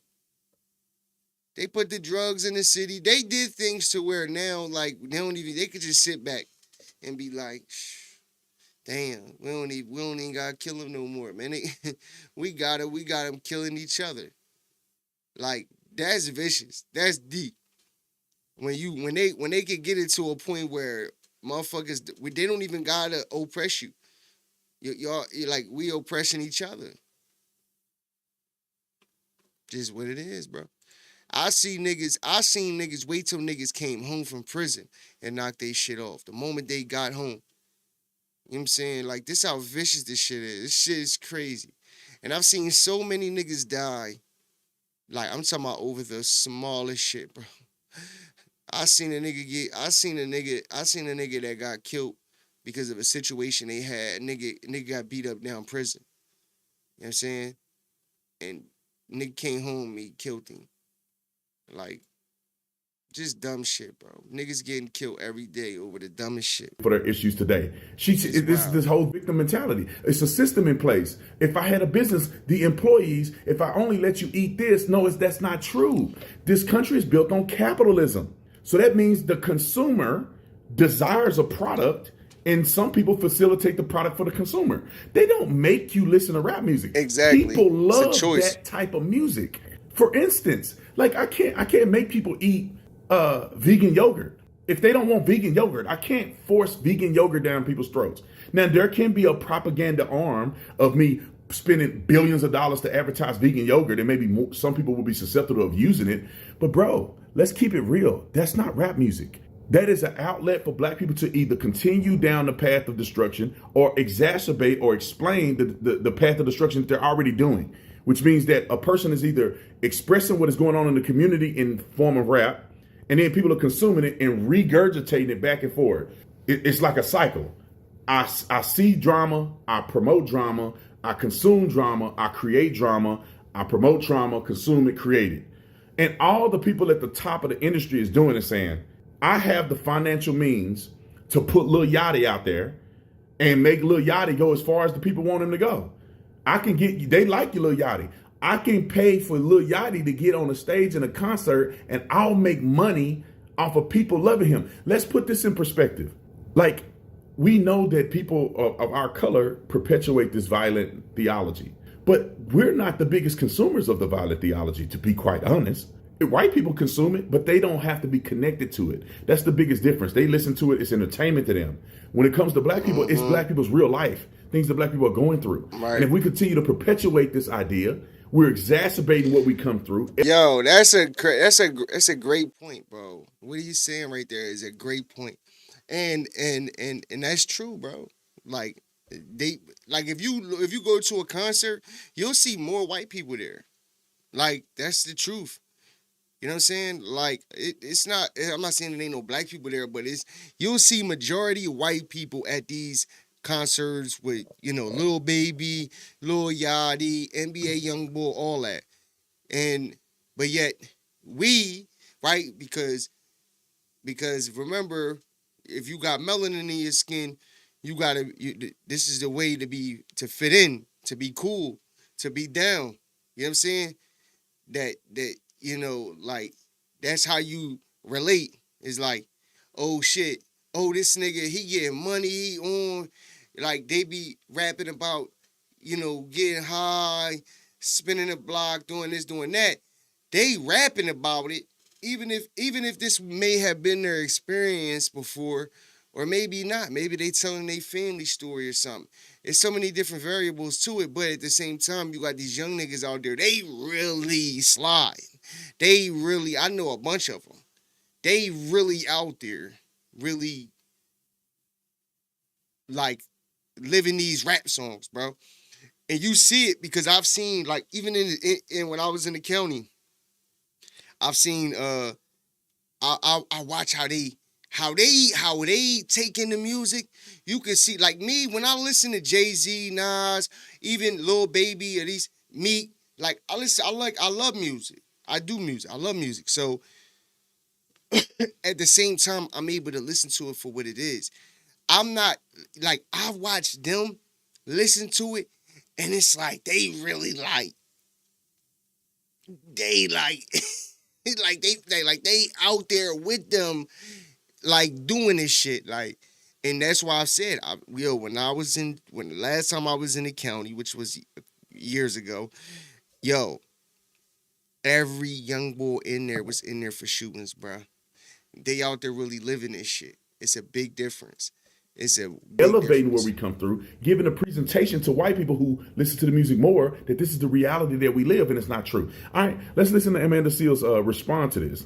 They put the drugs in the city. They did things to where now, like, they could just sit back and be like, damn, we don't even gotta kill them no more, man. We got them killing each other. Like, that's vicious. That's deep. When they could get it to a point where motherfuckers, they don't even gotta oppress you. You're like, we oppressing each other. Just what it is, bro. I seen niggas wait till niggas came home from prison and knock their shit off the moment they got home. You know what I'm saying? Like, this how vicious this shit is. This shit is crazy. And I've seen so many niggas die. Like, I'm talking about over the smallest shit, bro. I seen a nigga that got killed because of a situation they had. Nigga got beat up down prison. You know what I'm saying? And nigga came home, he killed him. Like, just dumb shit, bro. Niggas getting killed every day over the dumbest shit. For their issues today. This whole victim mentality. It's a system in place. If I had a business, the employees, if I only let you eat this, no, that's not true. This country is built on capitalism. So that means the consumer desires a product, and some people facilitate the product for the consumer. They don't make you listen to rap music. Exactly. People love that type of music. For instance, like, I can't make people eat vegan yogurt. If they don't want vegan yogurt, I can't force vegan yogurt down people's throats. Now, there can be a propaganda arm of me spending billions of dollars to advertise vegan yogurt, and maybe some people will be susceptible of using it. But bro, let's keep it real. That's not rap music. That is an outlet for black people to either continue down the path of destruction or exacerbate or explain the path of destruction that they're already doing. Which means that a person is either expressing what is going on in the community in form of rap, and then people are consuming it and regurgitating it back and forth. It's like a cycle. I see drama, I promote drama, I consume drama, I create drama, I promote drama, consume it, create it. And all the people at the top of the industry is doing is saying, I have the financial means to put Lil Yachty out there and make Lil Yachty go as far as the people want him to go. I can get you, they like you, Lil Yachty. I can pay for Lil Yachty to get on a stage in a concert, and I'll make money off of people loving him. Let's put this in perspective. Like, we know that people of our color perpetuate this violent theology, but we're not the biggest consumers of the violent theology, to be quite honest. White people consume it, but they don't have to be connected to it. That's the biggest difference. They listen to it, it's entertainment to them. When it comes to black people, it's black people's real life, things that black people are going through. Right. And if we continue to perpetuate this idea, we're exacerbating what we come through. Yo, that's a great point, bro. What are you saying right there is a great point. And that's true, bro. Like if you go to a concert, you'll see more white people there. Like, that's the truth. You know what I'm saying? Like, it's not, I'm not saying there ain't no black people there, but you'll see majority of white people at these concerts with, Lil Baby, Lil Yachty, NBA Youngboy, all that. But yet right? Because remember, if you got melanin in your skin, this is the way to fit in, to be cool, to be down. You know what I'm saying? That like, that's how you relate. It's like, oh shit, oh, this nigga, he getting money, he on, like, they be rapping about, getting high, spinning the block, doing this, doing that. They rapping about it, even if this may have been their experience before, or maybe not. Maybe they telling their family story or something. There's so many different variables to it, but at the same time, you got these young niggas out there, they really slide. I know a bunch of them. They really out there, really, like, living these rap songs, bro. And you see it because I've seen, like, even in when I was in the county, I've seen, I watch how they take in the music. You can see, like me, when I listen to Jay-Z, Nas, even Lil Baby, or these Meek, like, I love music. I do music. I love music. So at the same time, I'm able to listen to it for what it is. I'm not, like, I watch them listen to it, and it's like they really like they out there with them, like, doing this shit, like. And that's why I said, when the last time I was in the county, which was years ago, every young boy in there was in there for shootings, bro. They out there really living this shit. It's a big difference. It's a big Elevating difference. where we come through, giving a presentation to white people who listen to the music more, that this is the reality that we live, and it's not true. All right, let's listen to Amanda Seales respond to this.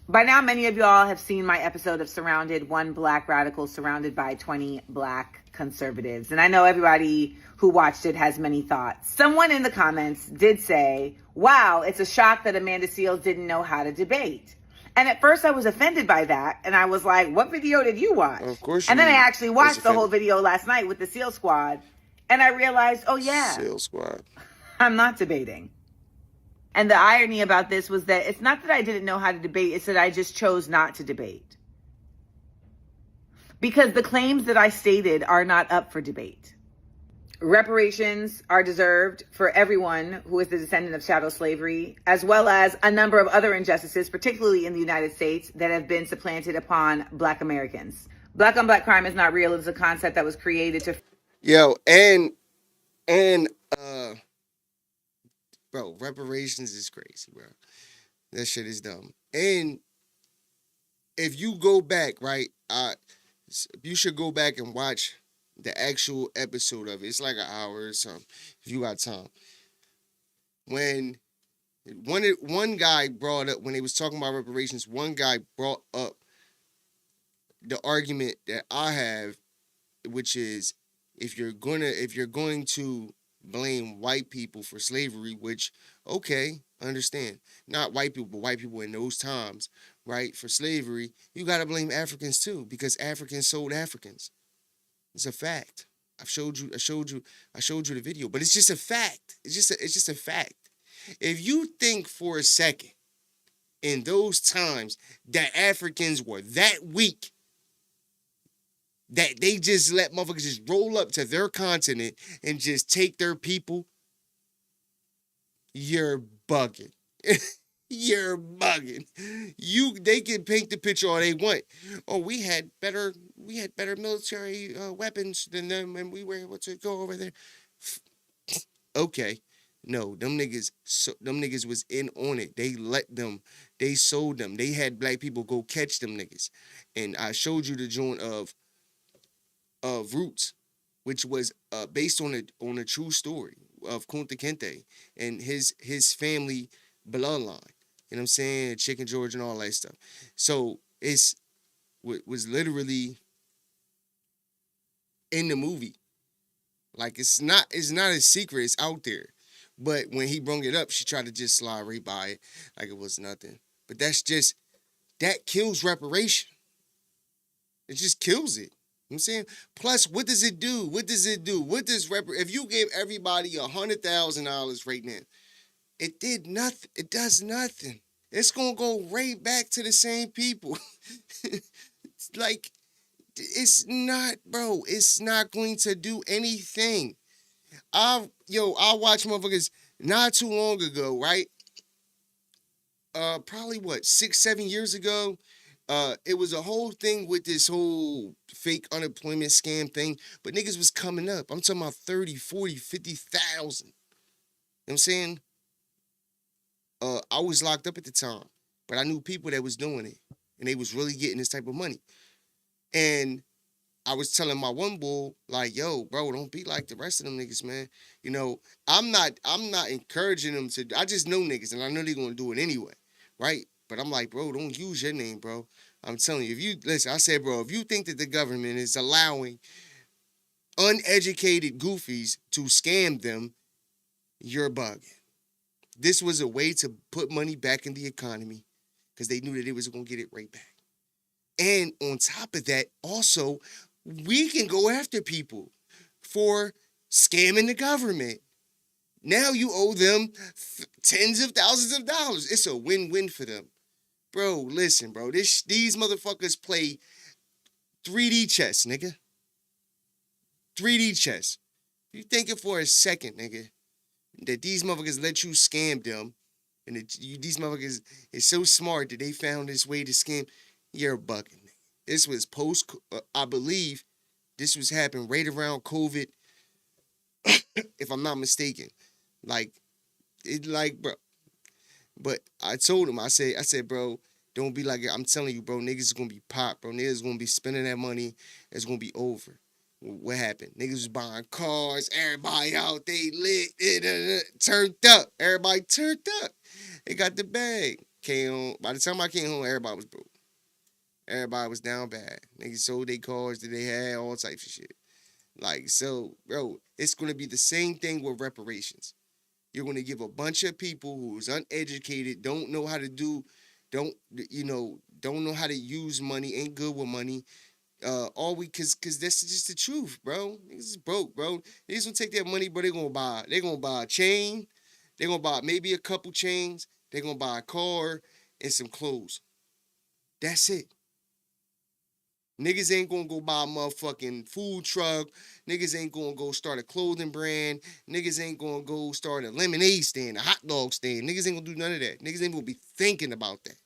By now, many of y'all have seen my episode of Surrounded, one black radical surrounded by 20 black conservatives. And I know everybody who watched it has many thoughts. Someone in the comments did say, wow, it's a shock that Amanda Seales didn't know how to debate. And at first I was offended by that. And I was like, what video did you watch? Of course. And then I actually watched the whole video last night with the SEAL Squad. And I realized, oh yeah, SEAL Squad. I'm not debating. And the irony about this was that it's not that I didn't know how to debate, it's that I just chose not to debate. Because the claims that I stated are not up for debate. Reparations are deserved for everyone who is the descendant of chattel slavery, as well as a number of other injustices, particularly in the United States, that have been supplanted upon Black Americans. Black on black crime is not real. It's a concept that was created to... Bro, reparations is crazy, bro. That shit is dumb. And if you go back, right, you should go back and watch the actual episode of it. It's like an hour or something, if you got time. When one guy brought up, when they was talking about reparations, one guy brought up the argument that I have, which is, if you're going to blame white people for slavery, which, okay, I understand. Not white people, but white people in those times, right, for slavery, you got to blame Africans too, because Africans sold Africans. It's a fact. I showed you the video, but it's just a fact. It's just a fact. If you think for a second in those times that Africans were that weak, that they just let motherfuckers just roll up to their continent and just take their people, You're bugging. You're bugging. They can paint the picture all they want. Oh, we had better military weapons than them, and we were able to go over there. Okay. No, them niggas was in on it. They let them, they sold them. They had black people go catch them niggas. And I showed you the joint of Roots, which was based on a true story of Kunta Kinte and his family bloodline. You know what I'm saying? Chicken George and all that stuff. So it's was literally in the movie. Like it's not a secret. It's out there. But when he brung it up, she tried to just slide right by it like it was nothing. But that kills reparation. It just kills it. You know what I'm saying? Plus, what does it do? What does it do? If you gave everybody $100,000 right now, it did nothing. It does nothing. It's gonna go right back to the same people. It's like, it's not, bro. It's not going to do anything. I watched motherfuckers not too long ago, right? Probably what, 6-7 years ago. It was a whole thing with this whole fake unemployment scam thing, but niggas was coming up. I'm talking about 30, 40, 50,000. You know what I'm saying? I was locked up at the time, but I knew people that was doing it, and they was really getting this type of money. And I was telling my one bull, like, yo, bro, don't be like the rest of them niggas, man. You know, I'm not encouraging them to. I just know niggas, and I know they're gonna do it anyway, right? But I'm like, bro, don't use your name, bro. I'm telling you, if you listen, I said, bro, if you think that the government is allowing uneducated goofies to scam them, you're bugging. This was a way to put money back in the economy because they knew that they was gonna get it right back. And on top of that, also, we can go after people for scamming the government. Now you owe them tens of thousands of dollars. It's a win-win for them. Bro, listen, bro. These motherfuckers play 3D chess, nigga. 3D chess. You thinking for a second, nigga, that these motherfuckers let you scam them, and these motherfuckers is so smart that they found this way to scam, you're bugging. This was I believe this was happening right around COVID, if I'm not mistaken. Like, bro. But I told him, I said, bro, don't be like it. I'm telling you, bro, niggas is gonna be popped, bro. Niggas is gonna be spending that money. It's gonna be over. What happened? Niggas was buying cars. Everybody out, they lit, turned up. Everybody turned up. They got the bag. Came home. By the time I came home, everybody was broke. Everybody was down bad. Niggas sold their cars that they had, all types of shit. Like, so, bro, it's gonna be the same thing with reparations. You're gonna give a bunch of people who's uneducated, don't know how to use money, ain't good with money. Cause that's just the truth, bro. Niggas is broke, bro. They just gonna take that money, but they're gonna buy a chain, they're gonna buy maybe a couple chains, they're gonna buy a car and some clothes. That's it. Niggas ain't gonna go buy a motherfucking food truck. Niggas ain't gonna go start a clothing brand. Niggas ain't gonna go start a lemonade stand, a hot dog stand. Niggas ain't gonna do none of that. Niggas ain't gonna be thinking about that.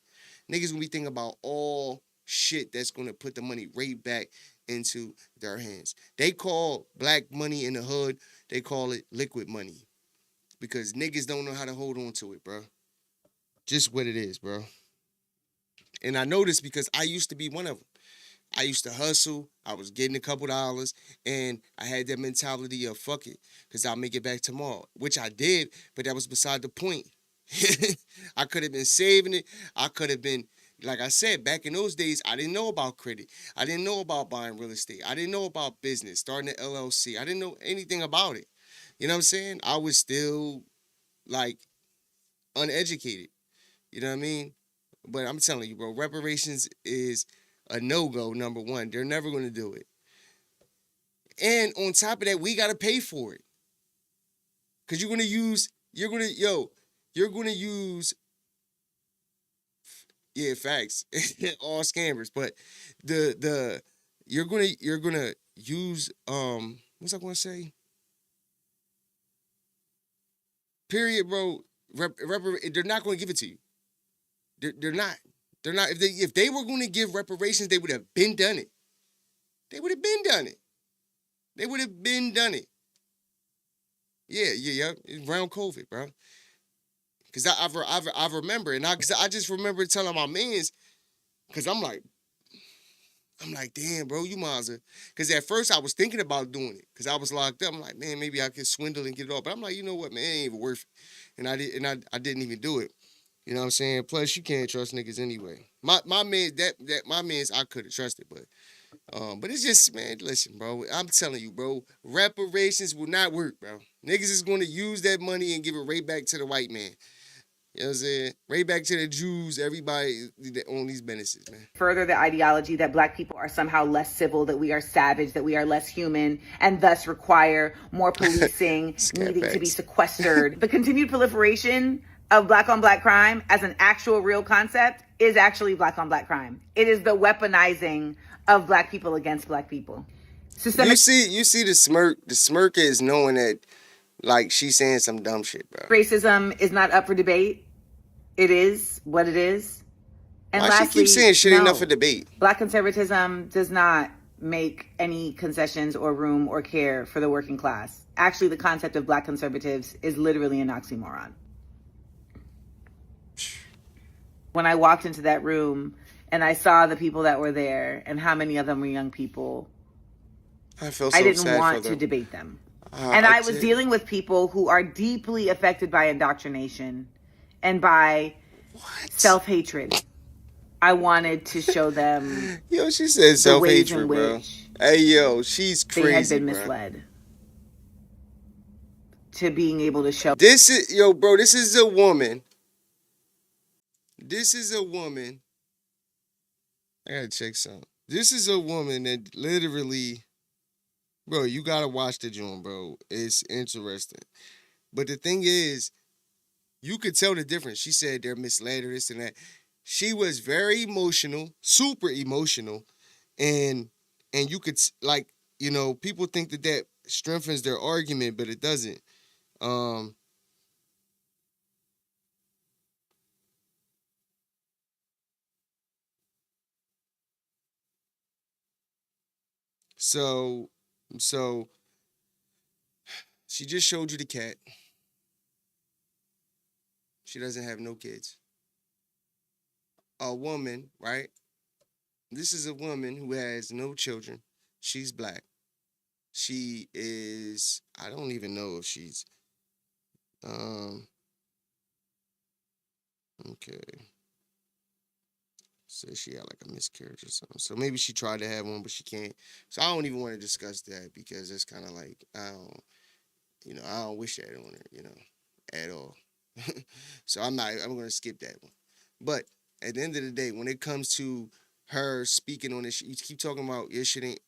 Niggas gonna be thinking about all shit that's gonna put the money right back into their hands. They call black money in the hood, they call it liquid money. Because niggas don't know how to hold on to it, bro. Just what it is, bro. And I know this because I used to be one of them. I used to hustle. I was getting a couple dollars, and I had that mentality of fuck it, because I'll make it back tomorrow, which I did, but that was beside the point. I could have been saving it. I could have been, like I said, back in those days, I didn't know about credit. I didn't know about buying real estate. I didn't know about business, starting an LLC. I didn't know anything about it. You know what I'm saying? I was still, like, uneducated. You know what I mean? But I'm telling you, bro, reparations is a no-go, number one. They're never going to do it. And on top of that, we got to pay for it. Because you're going to use, yeah, facts, all scammers. But you're going to use, what's I going to say? Period, bro. they're not going to give it to you. They're not. They're not. If they were going to give reparations, they would have been done it. They would have been done it. They would have been done it. Yeah. Around COVID, bro. Because I remember, and I just remember telling my mans, because I'm like, damn, bro, you might as well. Because at first I was thinking about doing it, because I was locked up. I'm like, man, maybe I could swindle and get it off. But I'm like, you know what, man, it ain't even worth it. And I didn't even do it. You know what I'm saying? Plus, you can't trust niggas anyway. My man, my man's I could have trusted, but it's just, man, listen, bro. I'm telling you, bro, reparations will not work, bro. Niggas is going to use that money and give it right back to the white man. You know what I'm saying? Right back to the Jews, everybody that own these businesses, man. Further the ideology that black people are somehow less civil, that we are savage, that we are less human, and thus require more policing, needing to be sequestered. The continued proliferation of black on black crime as an actual real concept is actually black on black crime. It is the weaponizing of black people against black people. You see the smirk. The smirk is knowing that, like, she's saying some dumb shit, bro. Racism is not up for debate. It is what it is. And why lastly, she keep saying shit ain't up for debate? Black conservatism does not make any concessions or room or care for the working class. Actually, the concept of black conservatives is literally an oxymoron. When I walked into that room and I saw the people that were there and how many of them were young people, I felt so I didn't sad want for them. to debate them. And I was dealing with people who are deeply affected by indoctrination and by self-hatred. I wanted to show them. Yo, she said self-hatred, bro. Hey, yo, she's crazy. They had been misled to being able to show. This is bro. This is a woman. This is a woman. I gotta check something. This is a woman that literally, bro. You gotta watch the joint, bro. It's interesting. But the thing is, you could tell the difference. She said they're misled or this and that. She was very emotional, super emotional, and you could, like, people think that strengthens their argument, but it doesn't. So she just showed you the cat. She doesn't have no kids. A woman, right? This is a woman who has no children. She's black. She is, I don't even know if she's, okay. Says she had like a miscarriage or something. So maybe she tried to have one, but she can't. So I don't even want to discuss that because it's kind of like, I don't wish that on her, at all. So I'm going to skip that one. But at the end of the day, when it comes to her speaking on this, you keep talking about your shit ain't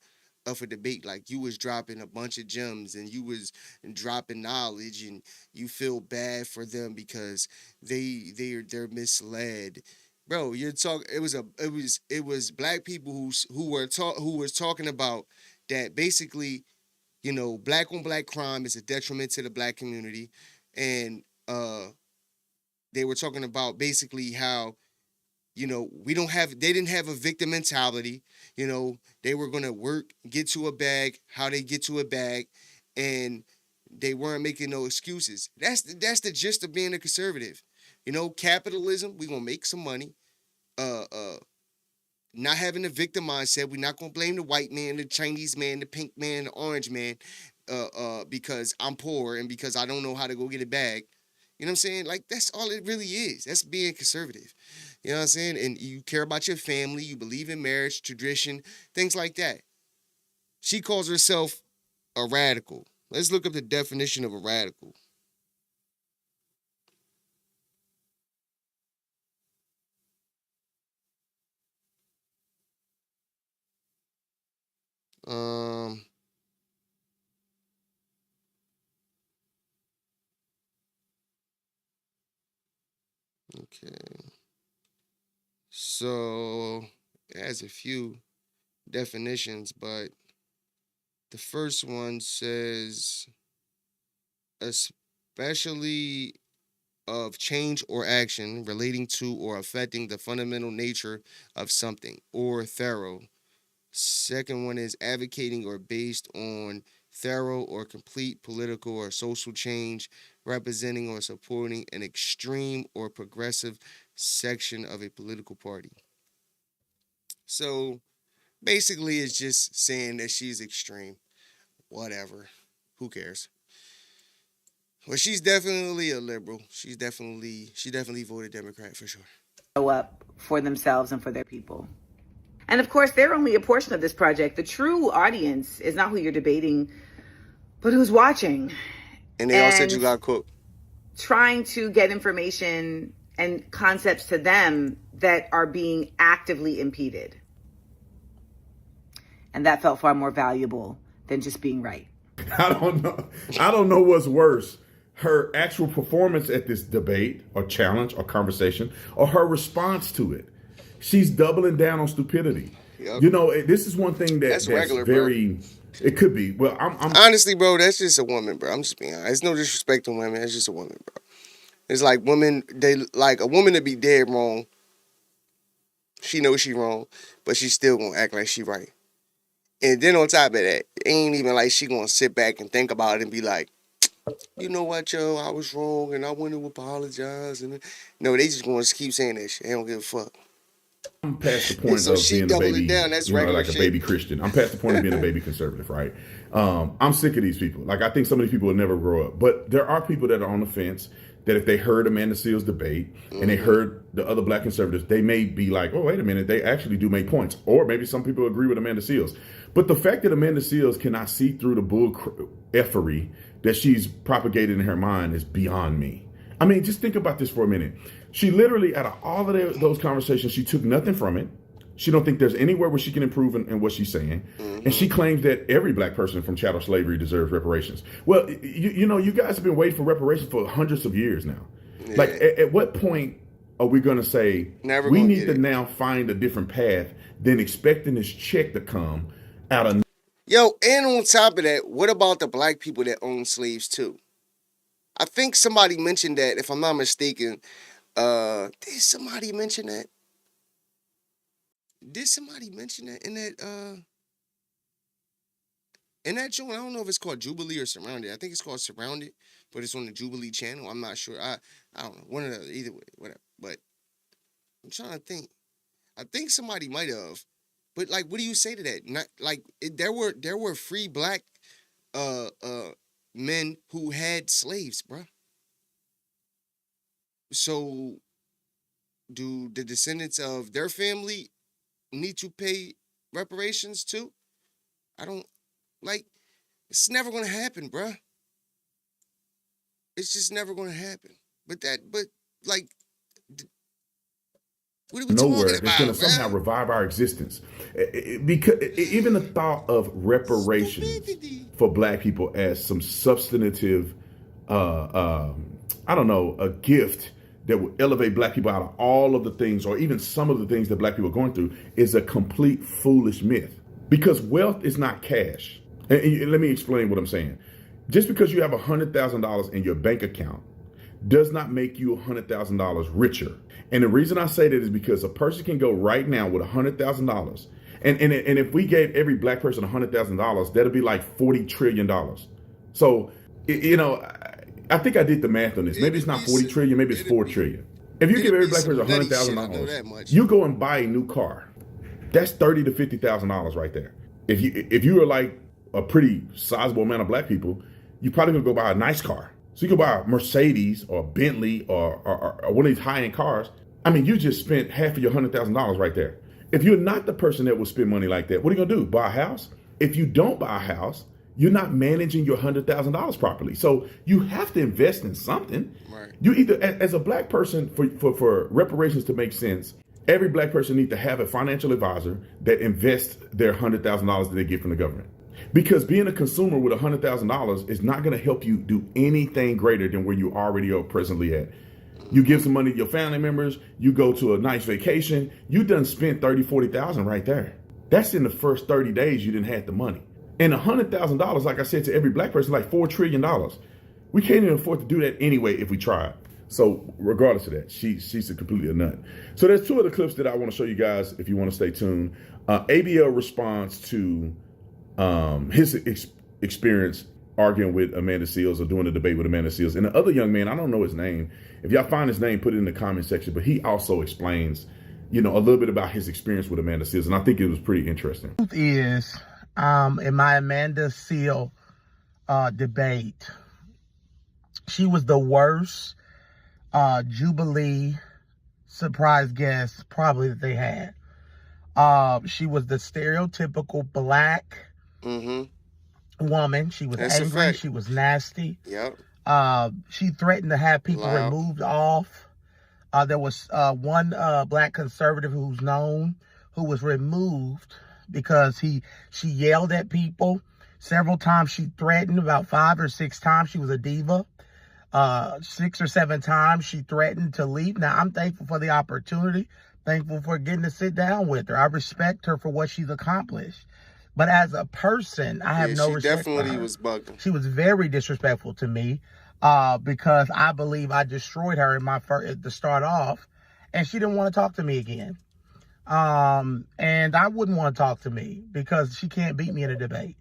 up for debate. Like, you was dropping a bunch of gems and you was dropping knowledge and you feel bad for them because they're misled. Bro, you're talking. It was black people who was talking about that basically, black on black crime is a detriment to the black community, and they were talking about basically how, they didn't have a victim mentality. They were gonna work, get to a bag, how they get to a bag, and they weren't making no excuses. That's the gist of being a conservative. Capitalism, we're gonna make some money. Not having a victim mindset. We're not gonna blame the white man, the Chinese man, the pink man, the orange man, because I'm poor and because I don't know how to go get a bag. You know what I'm saying? Like, that's all it really is. That's being conservative. You know what I'm saying? And you care about your family. You believe in marriage, tradition, things like that. She calls herself a radical. Let's look up the definition of a radical. Okay. So it has a few definitions, but the first one says, especially of change or action relating to or affecting the fundamental nature of something, or thorough. Second one is advocating or based on thorough or complete political or social change, representing or supporting an extreme or progressive section of a political party. So basically, it's just saying that she's extreme. Whatever. Who cares? Well, she's definitely a liberal. She definitely voted Democrat for sure. Show up for themselves and for their people. And of course, they're only a portion of this project. The true audience is not who you're debating, but who's watching. And they all said you got cooked. Trying to get information and concepts to them that are being actively impeded. And that felt far more valuable than just being right. I don't know what's worse. Her actual performance at this debate or challenge or conversation, or her response to it. She's doubling down on stupidity. Yep. You know, this is one thing that's regular, very, bro. It could be. Well, I'm honestly, bro, that's just a woman, bro. I'm just being honest. It's no disrespect to women. It's just a woman, bro. It's like women, they like a woman to be dead wrong. She knows she wrong, but she still gonna act like she right. And then on top of that, it ain't even like she gonna sit back and think about it and be like, you know what, yo, I was wrong and I want to apologize. And no, they just gonna keep saying that shit. They don't give a fuck. I'm past the point of being a baby, like a baby Christian. I'm past the point of being a baby conservative, right? I'm sick of these people. Like, I think some of these people will never grow up. But there are people that are on the fence that if they heard Amanda Seales debate and they heard the other black conservatives, they may be like, oh, wait a minute, they actually do make points. Or maybe some people agree with Amanda Seales. But the fact that Amanda Seales cannot see through the bull effery that she's propagated in her mind is beyond me. I mean, just think about this for a minute. She literally, out of all of those conversations, she took nothing from it. She don't think there's anywhere where she can improve in what she's saying. Mm-hmm. And she claims that every black person from chattel slavery deserves reparations. Well, you know, you guys have been waiting for reparations for hundreds of years now. Yeah. Like, at what point are we going to say, we need to now find a different path than expecting this check to come out of... Yo, and on top of that, what about the black people that own slaves too? I think somebody mentioned that, if I'm not mistaken. Did somebody mention that? Did somebody mention that in that joint? I don't know if it's called Jubilee or Surrounded. I think it's called Surrounded, but it's on the Jubilee channel. I'm not sure. I don't know. One of the either way, whatever. But I'm trying to think. I think somebody might have. But like, what do you say to that? Not like there were free black men who had slaves, bro. So do the descendants of their family need to pay reparations too? I don't, like, it's never going to happen, bruh. It's just never going to happen. But like, what are we talking about? It's going to somehow revive our existence. Because even the thought of reparations for black people as some substantive, I don't know, a gift that will elevate black people out of all of the things, or even some of the things that black people are going through, is a complete foolish myth. Because wealth is not cash. And let me explain what I'm saying. Just because you have $100,000 in your bank account does not make you $100,000 richer. And the reason I say that is because a person can go right now with $100,000. And if we gave every black person $100,000, that'd be like $40 trillion. So, you know, I think I did the math on this. Maybe it's not 40 trillion, maybe it's 4 trillion. If you give every black person $100,000, you go and buy a new car. That's $30,000 to $50,000 right there. If you are like a pretty sizable amount of black people, you probably gonna go buy a nice car. So you can buy a Mercedes or a Bentley or one of these high-end cars. I mean, you just spent half of your $100,000 right there. If you're not the person that will spend money like that, what are you gonna do? Buy a house? If you don't buy a house, you're not managing your $100,000 properly. So you have to invest in something. Right. You either, as a black person, for reparations to make sense, every black person needs to have a financial advisor that invests their $100,000 that they get from the government. Because being a consumer with $100,000 is not going to help you do anything greater than where you already are presently at. You give some money to your family members, you go to a nice vacation, you done spent $30,000, $40,000 right there. That's in the first 30 days you didn't have the money. And $100,000, like I said to every black person, like $4 trillion. We can't even afford to do that anyway if we tried. So regardless of that, she's a completely a nut. So there's two other clips that I want to show you guys if you want to stay tuned. ABL responds to his experience arguing with Amanda Seales or doing a debate with Amanda Seales. And the other young man, I don't know his name. If y'all find his name, put it in the comment section. But he also explains, a little bit about his experience with Amanda Seales. And I think it was pretty interesting. The truth is, in my Amanda Seales debate, she was the worst Jubilee surprise guest probably that they had. She was the stereotypical black woman. She was angry. She was nasty. Yep. She threatened to have people removed off. There was one black conservative who's known who was removed because she yelled at people several times. She threatened about 5 or 6 times. She was a diva. 6 or 7 times she threatened to leave. Now, I'm thankful for the opportunity. Thankful for getting to sit down with her. I respect her for what she's accomplished. But as a person, I have no respect for her. She definitely was bugging. She was very disrespectful to me because I believe I destroyed her in my first to start off, and she didn't want to talk to me again. And I wouldn't want to talk to me because she can't beat me in a debate.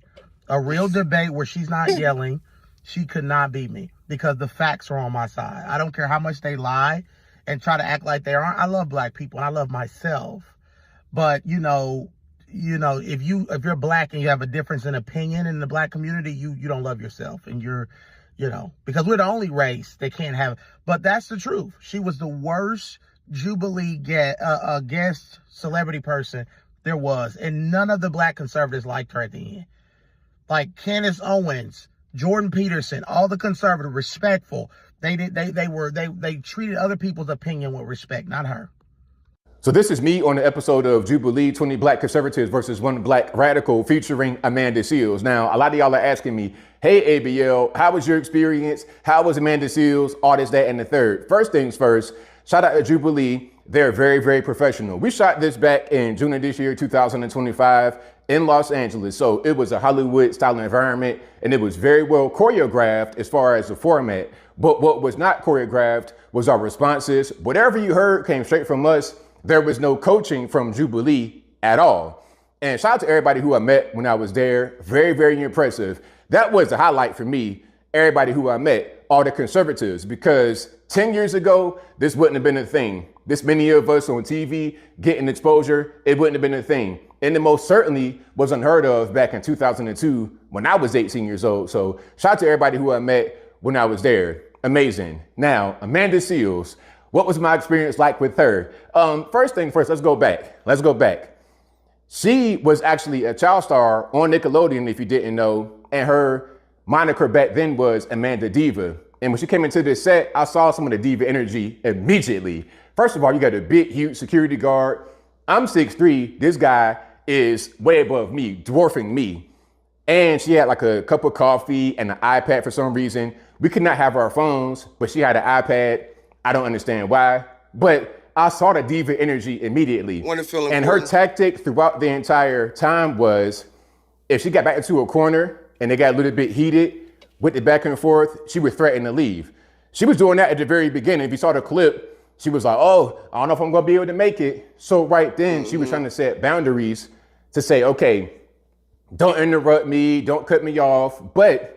A real debate where she's not yelling, she could not beat me because the facts are on my side. I don't care how much they lie and try to act like they aren't. I love black people and I love myself. But, if you're black and you have a difference in opinion in the black community, you don't love yourself, and you're, because we're the only race they can't have. But that's the truth. She was the worst Jubilee guest celebrity person there was, and none of the black conservatives liked her at the end. Like Candace Owens, Jordan Peterson, all the conservative, respectful. They treated other people's opinion with respect, not her. So this is me on the episode of Jubilee, 20 black conservatives versus 1 black radical featuring Amanda Seales. Now, a lot of y'all are asking me, hey, ABL, how was your experience? How was Amanda Seales? All this, that, and the third. First things first, shout out to Jubilee. They're very, very professional. We shot this back in June of this year, 2025 in Los Angeles. So it was a Hollywood style environment and it was very well choreographed as far as the format. But what was not choreographed was our responses. Whatever you heard came straight from us. There was no coaching from Jubilee at all. And shout out to everybody who I met when I was there. Very, very impressive. That was the highlight for me. Everybody who I met, all the conservatives, because 10 years ago, this wouldn't have been a thing. This many of us on TV getting exposure, it wouldn't have been a thing. And it most certainly was unheard of back in 2002 when I was 18 years old. So shout out to everybody who I met when I was there. Amazing. Now, Amanda Seales. What was my experience like with her? First thing first, let's go back. She was actually a child star on Nickelodeon, if you didn't know, and her moniker back then was Amanda Diva. And when she came into this set, I saw some of the diva energy immediately. First of all, you got a big, huge security guard. I'm 6'3". This guy is way above me, dwarfing me. And she had like a cup of coffee and an iPad for some reason. We could not have our phones, but she had an iPad. I don't understand why, but I saw the diva energy immediately. And her tactic throughout the entire time was, if she got back into a corner and they got a little bit heated with the back and forth, she would threaten to leave. She was doing that at the very beginning. If you saw the clip, she was like, oh, I don't know if I'm gonna be able to make it. So right then she was trying to set boundaries to say, okay, don't interrupt me, don't cut me off, but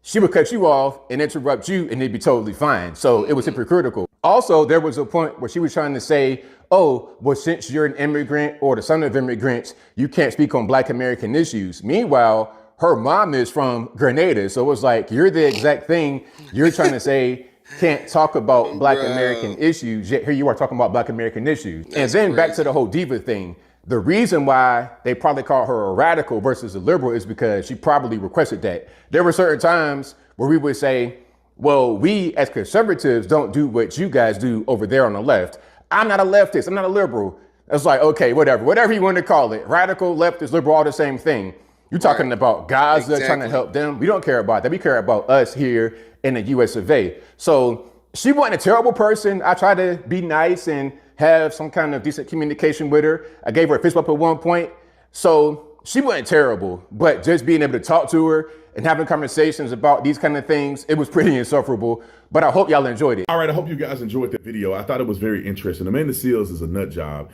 she would cut you off and interrupt you and it'd be totally fine. So it was hypocritical. Also, there was a point where she was trying to say, oh, well, since you're an immigrant or the son of immigrants, you can't speak on Black American issues. Meanwhile, her mom is from Grenada. So it was like, you're the exact thing you're trying to say, can't talk about Black American issues, yet here you are talking about Black American issues. And then back to the whole diva thing. The reason why they probably call her a radical versus a liberal is because she probably requested that. There were certain times where we would say, well, we as conservatives don't do what you guys do over there on the left. I'm not a leftist, I'm not a liberal. It's like, okay, whatever you want to call it. Radical, leftist, liberal, all the same thing. You're talking about Gaza, trying to help them. We don't care about that. We care about us here in the US of A. So she wasn't a terrible person. I tried to be nice and have some kind of decent communication with her. I gave her a fist bump at one point. So she wasn't terrible, but just being able to talk to her and having conversations about these kind of things, it was pretty insufferable. But I hope y'all enjoyed it. All right, I hope you guys enjoyed the video. I thought it was very interesting. Amanda Seales is a nut job.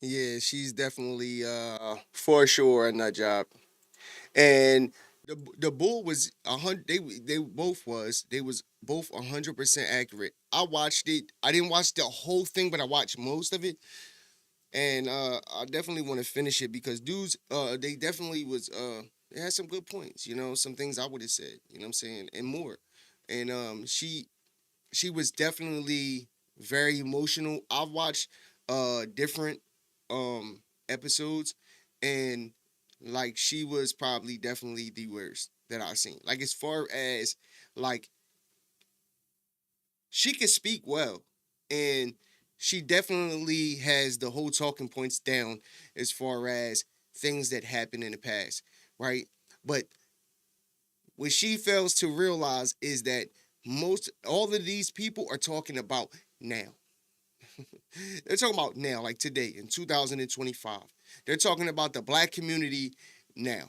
Yeah, she's definitely for sure a nut job. And the bull was 100. They both was 100% accurate. I watched it. I didn't watch the whole thing, but I watched most of it. And I definitely want to finish it because dudes, they definitely was they had some good points. You know, some things I would have said. You know what I'm saying, and more. And she was definitely very emotional. I've watched different episodes, and like she was probably definitely the worst that I've seen. Like as far as like she could speak well, and she definitely has the whole talking points down as far as things that happened in the past, right? But what she fails to realize is that all of these people are talking about now. They're talking about now, like today in 2025. They're talking about the black community now.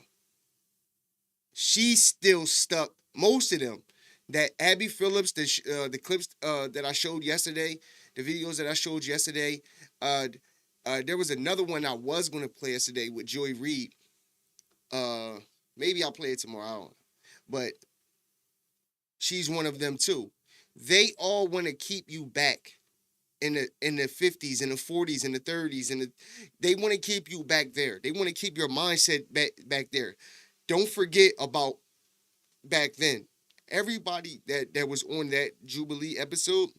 She's still stuck. Most of them, that Abby Phillips, the clips that I showed yesterday, the videos that I showed yesterday. There was another one I was going to play yesterday with Joy Reid. Maybe I'll play it tomorrow. I don't know. But she's one of them too. They all want to keep you back in the 50s, in the 40s, in the 30s, and they want to keep you back there. They want to keep your mindset back there. Don't forget about back then. Everybody that was on that Jubilee episode,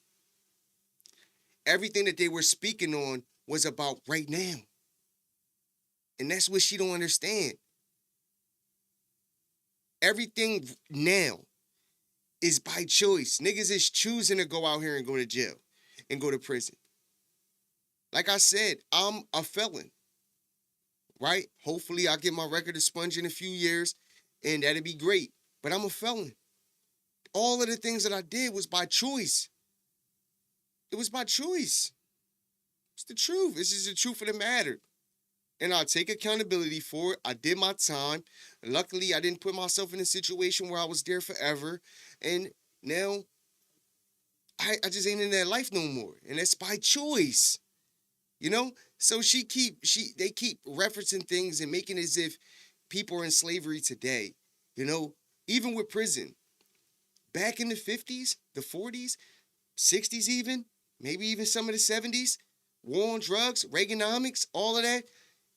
everything that they were speaking on was about right now. And that's what she don't understand. Everything now is by choice. Niggas is choosing to go out here and go to jail and go to prison. Like I said, I'm a felon, right? Hopefully I'll get my record expunged in a few years, and that'd be great. But I'm a felon. All of the things that I did was by choice. It was by choice. It's the truth. This is the truth of the matter. And I'll take accountability for it. I did my time. Luckily, I didn't put myself in a situation where I was there forever. And now, I just ain't in that life no more. And that's by choice. You know? So they keep referencing things and making it as if people are in slavery today. You know? Even with prison. Back in the 50s, the 40s, 60s even, maybe even some of the 70s, war on drugs, Reaganomics, all of that.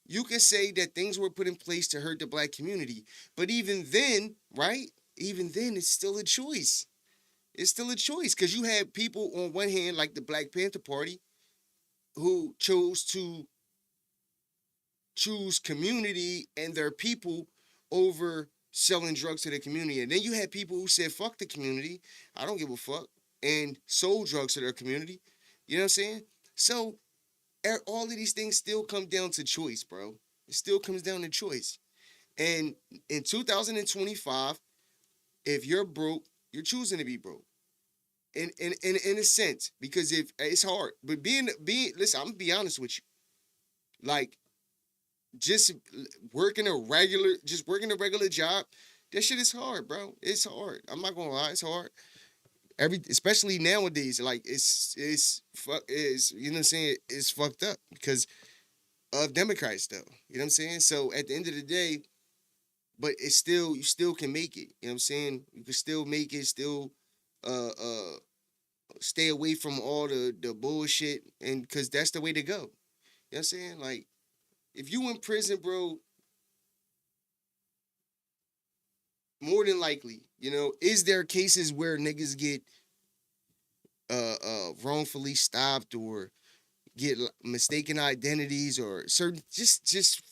You could say that things were put in place to hurt the black community. But even then, right? Even then, it's still a choice. It's still a choice because you had people on one hand, like the Black Panther Party, who chose to choose community and their people over selling drugs to the community. And then you had people who said, fuck the community. I don't give a fuck. And sold drugs to their community. You know what I'm saying? So all of these things still come down to choice, bro. It still comes down to choice. And in 2025, if you're broke, you're choosing to be broke. In a sense, because if it's hard, but being listen, I'm gonna be honest with you. Like, just working a regular job, that shit is hard, bro. It's hard. I'm not gonna lie, it's hard. Especially nowadays, like it's you know what I'm saying, it's fucked up because of Democrats though. You know what I'm saying? So at the end of the day, but it's still, you still can make it. You know what I'm saying? You can still make it, still stay away from all the bullshit, and because that's the way to go. You know what I'm saying? Like, if you in prison, bro, more than likely, you know, is there cases where niggas get wrongfully stopped or get mistaken identities or certain just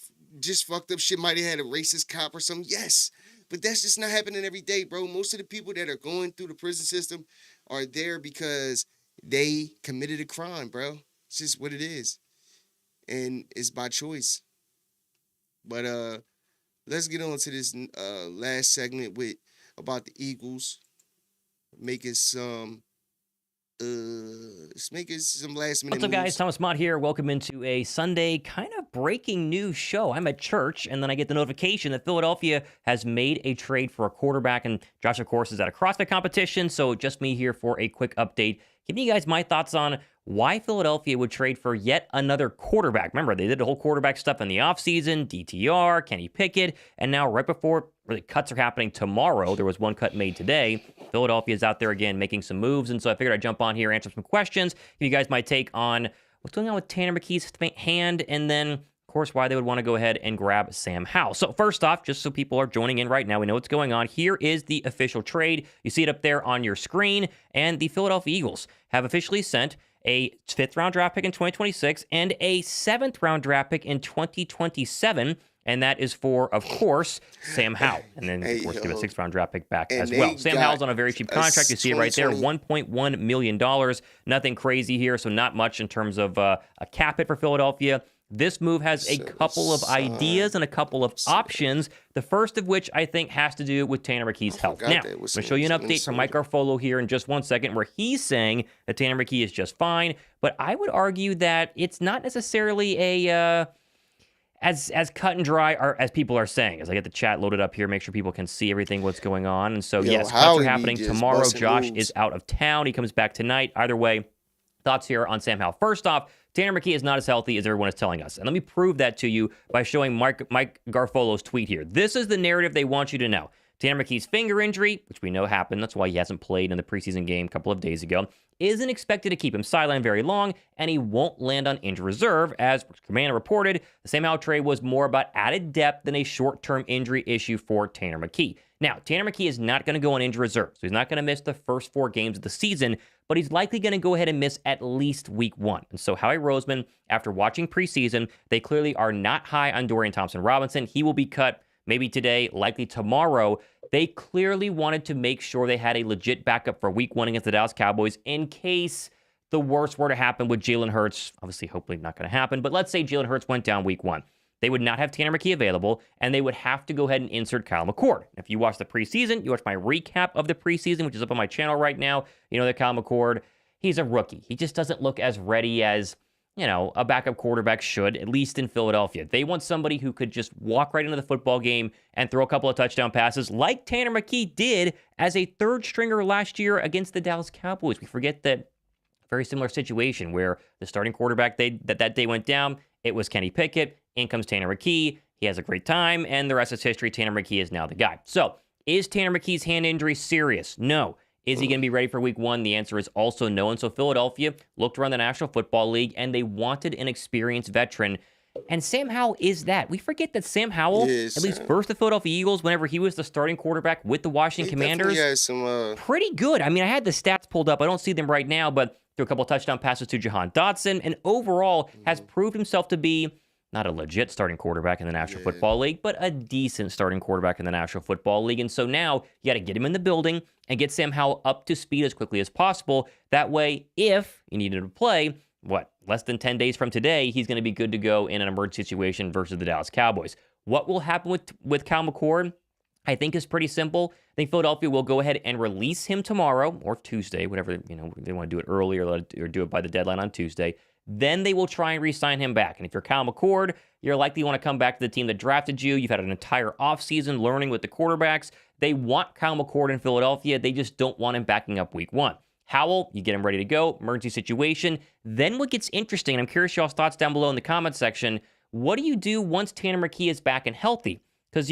fucked up shit? Might have had a racist cop or something. Yes, but that's just not happening every day, bro. Most of the people that are going through the prison system are there because they committed a crime, bro. It's just what it is, and it's by choice. But let's get on to this last segment about the Eagles making some last minute What's up, guys? moves. Thomas Mott here. Welcome into a Sunday kind of breaking news show. I'm at church, and then I get the notification that Philadelphia has made a trade for a quarterback, and Josh, of course, is at a CrossFit competition, so just me here for a quick update. Giving you guys my thoughts on why Philadelphia would trade for yet another quarterback. Remember, they did the whole quarterback stuff in the offseason, DTR, Kenny Pickett, and now right before the cuts are happening tomorrow, there was one cut made today, Philadelphia's out there again making some moves, and so I figured I'd jump on here, answer some questions, give you guys my take on what's going on with Tanner McKee's hand, and then, of course, why they would want to go ahead and grab Sam Howell. So first off, just so people are joining in right now, we know what's going on. Here is the official trade. You see it up there on your screen, and the Philadelphia Eagles have officially sent a 5th-round draft pick in 2026 and a 7th-round draft pick in 2027, and that is for, of course, Sam Howell. And then, of course, give a 6th-round draft pick back as well. Sam Howell's on a very cheap contract. You see it right there, $1.1 million. Nothing crazy here, so not much in terms of a cap hit for Philadelphia. This move has a couple of ideas and a couple of options, the first of which I think has to do with Tanner McKee's health. Now, I'm going to show you an update from Mike Garfolo here in just 1 second where he's saying that Tanner McKee is just fine, but I would argue that it's not necessarily a as cut and dry as people are saying. As I get the chat loaded up here, make sure people can see everything, what's going on. And so, yes, cuts are happening tomorrow. Josh is out of town. He comes back tonight. Either way, thoughts here on Sam Howell. First off, Tanner McKee is not as healthy as everyone is telling us. And let me prove that to you by showing Mike Garfolo's tweet here. This is the narrative they want you to know. Tanner McKee's finger injury, which we know happened, that's why he hasn't played in the preseason game a couple of days ago, isn't expected to keep him sidelined very long, and he won't land on injured reserve. As Commander reported, the Sam Howell trade was more about added depth than a short-term injury issue for Tanner McKee. Now, Tanner McKee is not going to go on injured reserve, so he's not going to miss the first 4 games of the season, but he's likely going to go ahead and miss at least week 1. And so Howie Roseman, after watching preseason, they clearly are not high on Dorian Thompson-Robinson. He will be cut maybe today, likely tomorrow. They clearly wanted to make sure they had a legit backup for week 1 against the Dallas Cowboys in case the worst were to happen with Jalen Hurts. Obviously, hopefully not going to happen, but let's say Jalen Hurts went down week 1. They would not have Tanner McKee available, and they would have to go ahead and insert Kyle McCord. If you watch the preseason, you watch my recap of the preseason, which is up on my channel right now, you know that Kyle McCord, he's a rookie. He just doesn't look as ready as, you know, a backup quarterback should, at least in Philadelphia. They want somebody who could just walk right into the football game and throw a couple of touchdown passes like Tanner McKee did as a 3rd stringer last year against the Dallas Cowboys. We forget that very similar situation where the starting quarterback that day went down. It was Kenny Pickett. In comes Tanner McKee. He has a great time, and the rest is history. Tanner McKee is now the guy. So, is Tanner McKee's hand injury serious? No. Is he going to be ready for week 1? The answer is also no. And so Philadelphia looked around the National Football League, and they wanted an experienced veteran. And Sam Howell is that. We forget that Sam Howell, at least first the Philadelphia Eagles, whenever he was the starting quarterback with the Washington Commanders, pretty good. I mean, I had the stats pulled up. I don't see them right now, but threw a couple of touchdown passes to Jahan Dotson, and overall has proved himself to be not a legit starting quarterback in the National Football League, but a decent starting quarterback in the National Football League. And so now you got to get him in the building and get Sam Howell up to speed as quickly as possible. That way, if you needed to play, less than 10 days from today, he's going to be good to go in an emergency situation versus the Dallas Cowboys. What will happen with Kyle McCord, I think, is pretty simple. I think Philadelphia will go ahead and release him tomorrow or Tuesday, whatever, you know, they want to do it early or do it by the deadline on Tuesday. Then they will try and re-sign him back. And if you're Kyle McCord, you're likely want to come back to the team that drafted you. You've had an entire offseason learning with the quarterbacks. They want Kyle McCord in Philadelphia. They just don't want him backing up week 1. Howell, you get him ready to go, emergency situation. Then what gets interesting, and I'm curious y'all's thoughts down below in the comment section, what do you do once Tanner McKee is back and healthy? Because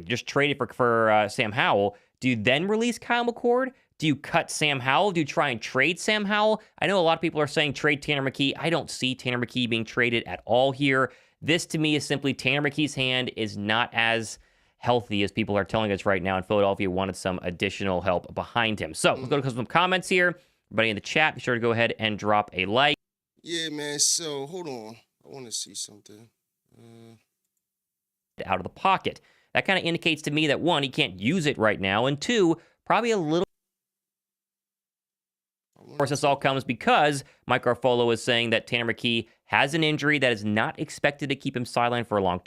just traded for Sam Howell. Do you then release Kyle McCord? Do you cut Sam Howell? Do you try and trade Sam Howell? I know a lot of people are saying trade Tanner McKee. I don't see Tanner McKee being traded at all here. This, to me, is simply Tanner McKee's hand is not as healthy as people are telling us right now, and Philadelphia wanted some additional help behind him. So let's go to some comments here. Everybody in the chat, be sure to go ahead and drop a like. Yeah, man. So, hold on. I want to see something. Out of the pocket. That kind of indicates to me that, 1, he can't use it right now, and 2, probably a little. Of course, this all comes because Mike Garfolo is saying that Tanner McKee has an injury that is not expected to keep him sidelined for a long time.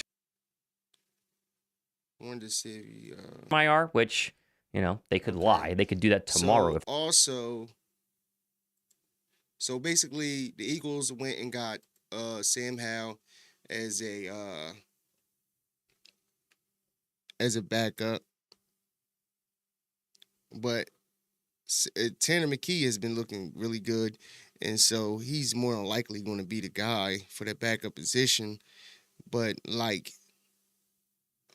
I wanted to see if you, IR, which, you know, they could lie. They could do that tomorrow. So basically, the Eagles went and got Sam Howell. as a backup. But Tanner McKee has been looking really good, and so he's more than likely going to be the guy for that backup position. But like,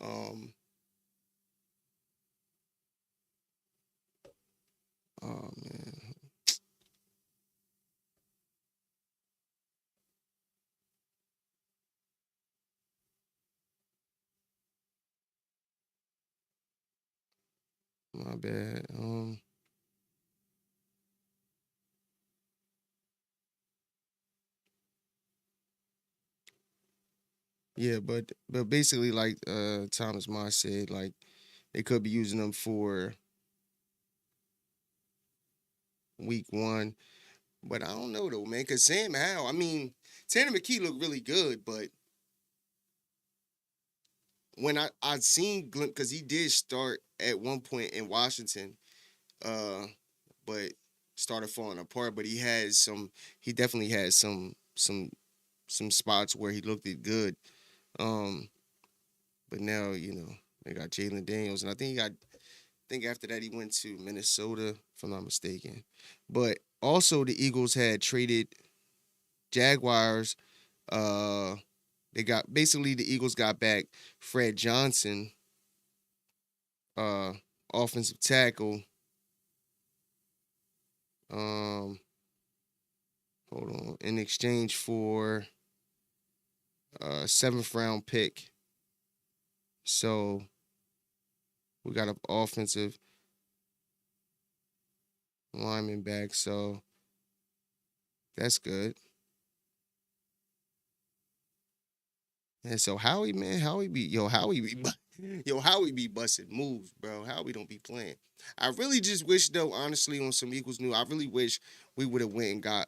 oh man, my bad. Yeah, but basically, like Thomas Moss said, like they could be using them for week 1. But I don't know though, man. Cause Sam Howell, I mean, Tanner McKee looked really good, but when I'd seen glimpse, because he did start at one point in Washington, but started falling apart. But he definitely had some spots where he looked it good. But now they got Jalen Daniels, and I think after that he went to Minnesota, if I'm not mistaken. But also the Eagles had traded Jaguars. The Eagles got back Fred Johnson, offensive tackle. Hold on. In exchange for a 7th round pick. So we got an offensive lineman back. So that's good. And so Howie be busting moves, bro. Howie don't be playing. I really just wish though, honestly, on some Eagles news, I really wish we would have went and got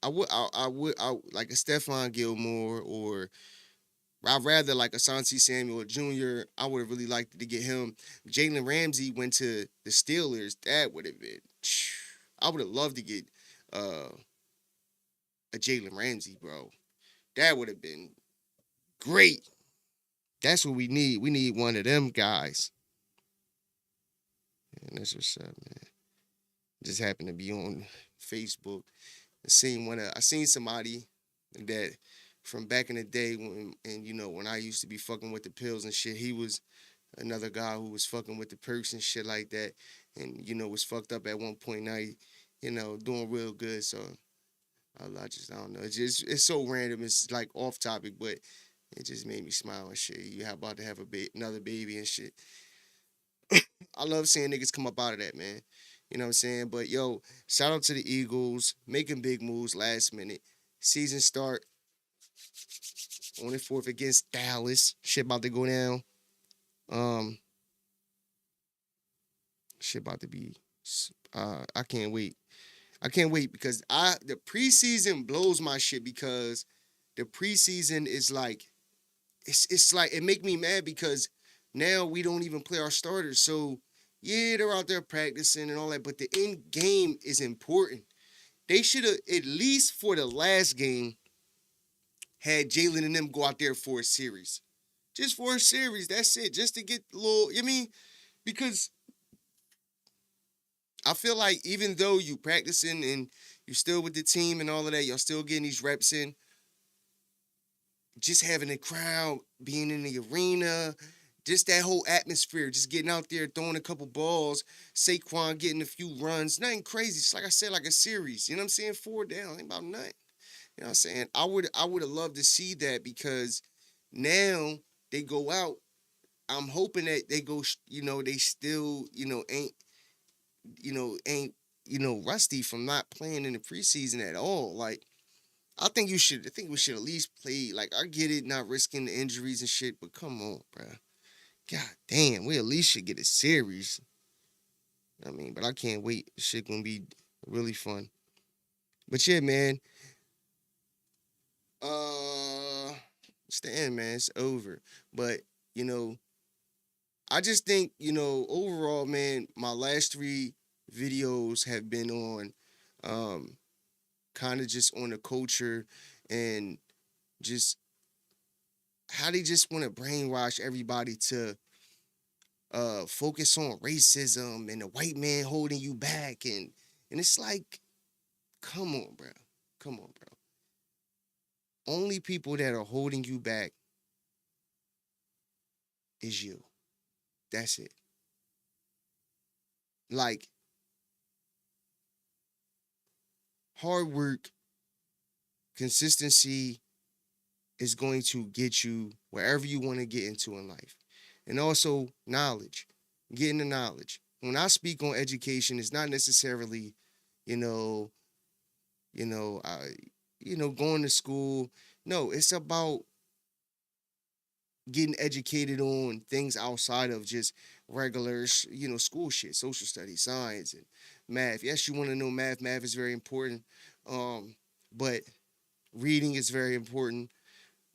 I would like a Stephon Gilmore, or I'd rather like Asante Samuel Jr. I would have really liked to get him. Jalen Ramsey went to the Steelers. That would have been. I would have loved to get a Jalen Ramsey, bro. That would have been great. That's what we need. We need one of them guys. And that's what's up, man. Just happened to be on Facebook. I seen somebody that from back in the day when I used to be fucking with the pills and shit. He was another guy who was fucking with the perks and shit like that, and was fucked up at one point. Now doing real good. So I don't know. It's so random. It's like off topic, but it just made me smile and shit. You about to have another baby and shit. I love seeing niggas come up out of that, man. You know what I'm saying? But yo, shout out to the Eagles making big moves last minute. Season start on the 4th against Dallas. Shit about to go down. Shit about to be. I can't wait. I can't wait because the preseason blows my shit, because the preseason is like it's like it make me mad because now we don't even play our starters. So yeah, they're out there practicing and all that, but the end game is important. They should have, at least for the last game, had Jalen and them go out there for a series. Just for a series, that's it. Just to get a little, because I feel like even though you practicing and you're still with the team and all of that, you're still getting these reps in, just having the crowd, being in the arena, just that whole atmosphere, just getting out there, throwing a couple balls, Saquon getting a few runs, nothing crazy. Just like I said, like a series. You know what I'm saying? 4 down, ain't about nothing. You know what I'm saying? I would have loved to see that, because now they go out. I'm hoping that they go, they still, ain't rusty from not playing in the preseason at all. Like, I think we should at least play. Like, I get it, not risking the injuries and shit, but come on, bro. God damn, we at least should get a series. I mean, but I can't wait. This shit gonna be really fun. But yeah, man. It's the end, man. It's over. But I just think overall, man, my last 3 videos have been on kind of just on the culture and just how they just want to brainwash everybody to focus on racism and the white man holding you back, and it's like, come on, bro. Come on, bro. Only people that are holding you back is you. That's it. Like, hard work, consistency is going to get you wherever you want to get into in life. And also knowledge, getting the knowledge. When I speak on education, it's not necessarily, you know, you know, I, going to school. No, it's about getting educated on things outside of just regular, school shit, social studies, science, and math. Yes, you want to know math. Math is very important. But reading is very important.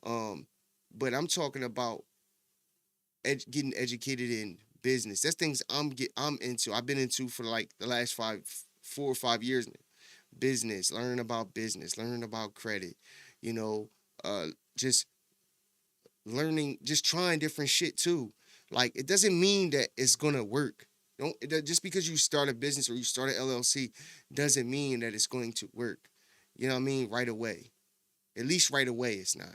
But I'm talking about getting educated in business. That's things I'm into. I've been into for like the last 4 or 5 years now. Business, learning about business, learning about credit, just learning, just trying different shit too. Like, it doesn't mean that it's gonna work. Just because you start a business or you start an LLC doesn't mean that it's going to work. You know what I mean? Right away. At least right away, it's not.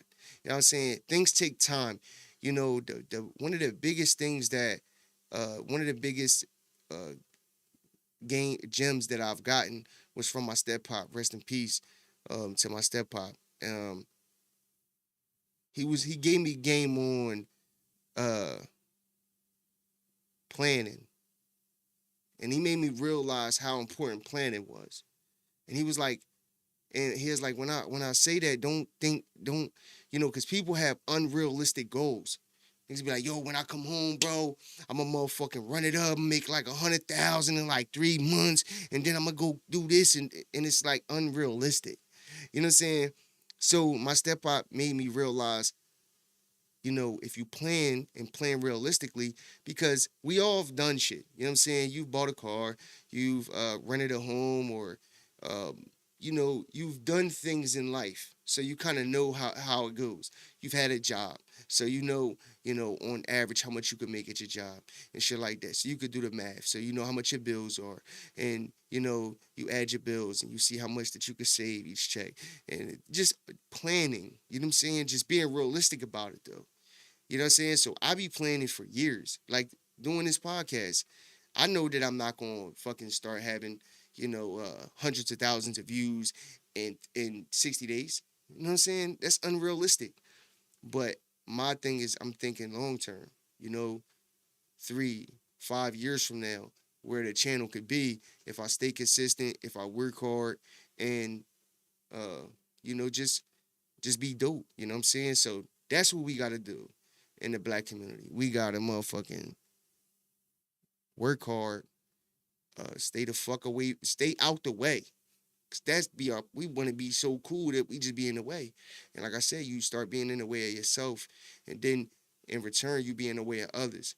You know what I'm saying? Things take time. The one of the biggest things that one of the biggest gems that I've gotten was from my step pop. Rest in peace to my step pop. He gave me game on planning, and he made me realize how important planning was. And he was like, when I say that, don't, because people have unrealistic goals. Niggas be like, yo, when I come home, bro, I'm a motherfucking run it up, make like 100,000 in like 3 months, and then I'm gonna go do this, and it's like unrealistic. You know what I'm saying? So my step up made me realize, if you plan and plan realistically, because we all have done shit. You know what I'm saying? You've bought a car, you've rented a home, or you've done things in life, so you kind of know how it goes. You've had a job, so on average how much you could make at your job and shit like that. So you could do the math, so you know how much your bills are, and you add your bills and you see how much that you could save each check, and just planning. You know what I'm saying? Just being realistic about it though. You know what I'm saying? So I be planning for years, like doing this podcast. I know that I'm not gonna fucking start having hundreds of thousands of views in 60 days. You know what I'm saying? That's unrealistic. But my thing is, I'm thinking long term, 3, 5 years from now, where the channel could be if I stay consistent, if I work hard, and just be dope. You know what I'm saying? So that's what we gotta do in the black community. We gotta motherfucking work hard, stay the fuck away, stay out the way. Cause we want to be so cool that we just be in the way. And like I said, you start being in the way of yourself, and then in return, you be in the way of others.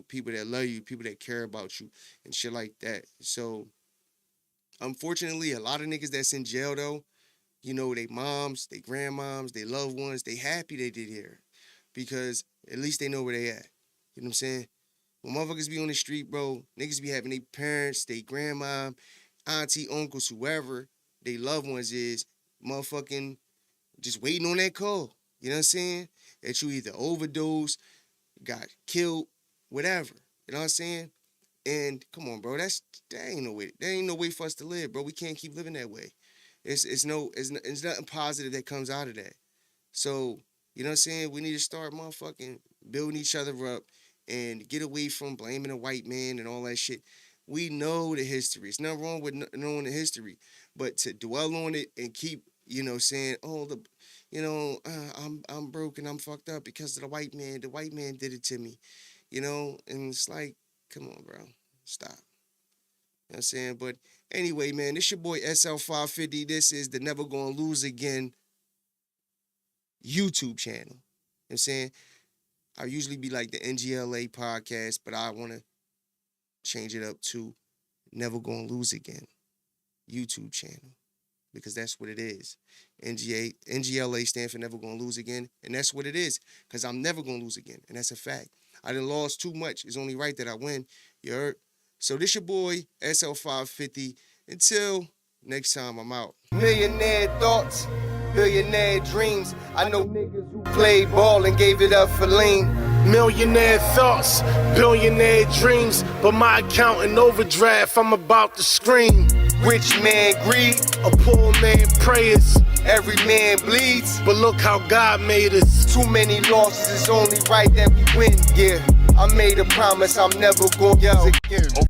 People that love you, people that care about you, and shit like that. So, unfortunately, a lot of niggas that's in jail though, they moms, they grandmoms, they loved ones, they happy they did here, because at least they know where they at. You know what I'm saying? When motherfuckers be on the street, bro, niggas be having their parents, their grandma, auntie, uncles, whoever they loved ones is, motherfucking just waiting on that call. You know what I'm saying? That you either overdosed, got killed, whatever. You know what I'm saying? And come on, bro, that ain't no way. There ain't no way for us to live, bro. We can't keep living that way. It's nothing positive that comes out of that. So, you know what I'm saying? We need to start motherfucking building each other up and get away from blaming a white man and all that shit. We know the history. It's nothing wrong with knowing the history, but to dwell on it and keep, saying, oh, I'm broke and I'm fucked up because of the white man. The white man did it to me, and it's like, come on, bro, stop. You know what I'm saying? But anyway, man, this your boy SL550. This is the Never Gonna Lose Again YouTube channel. You know what I'm saying? I usually be like the N.G.L.A podcast, but I want to change it up to Never Gonna Lose Again YouTube channel. because that's what it is. N.G.L.A stand for never gonna lose again, and that's what it is, because I'm never gonna lose again, and that's a fact. I done lost too much. It's only right that I win. You heard? So this your boy, SL550. Until next time, I'm out. Millionaire thoughts, billionaire dreams. I know niggas who played ball and gave it up for lean. Millionaire thoughts, billionaire dreams, but my account in overdraft, I'm about to scream. Rich man greed, a poor man prayers. Every man bleeds, but look how God made us. Too many losses, it's only right that we win. Yeah, I made a promise I'm never gonna lose again.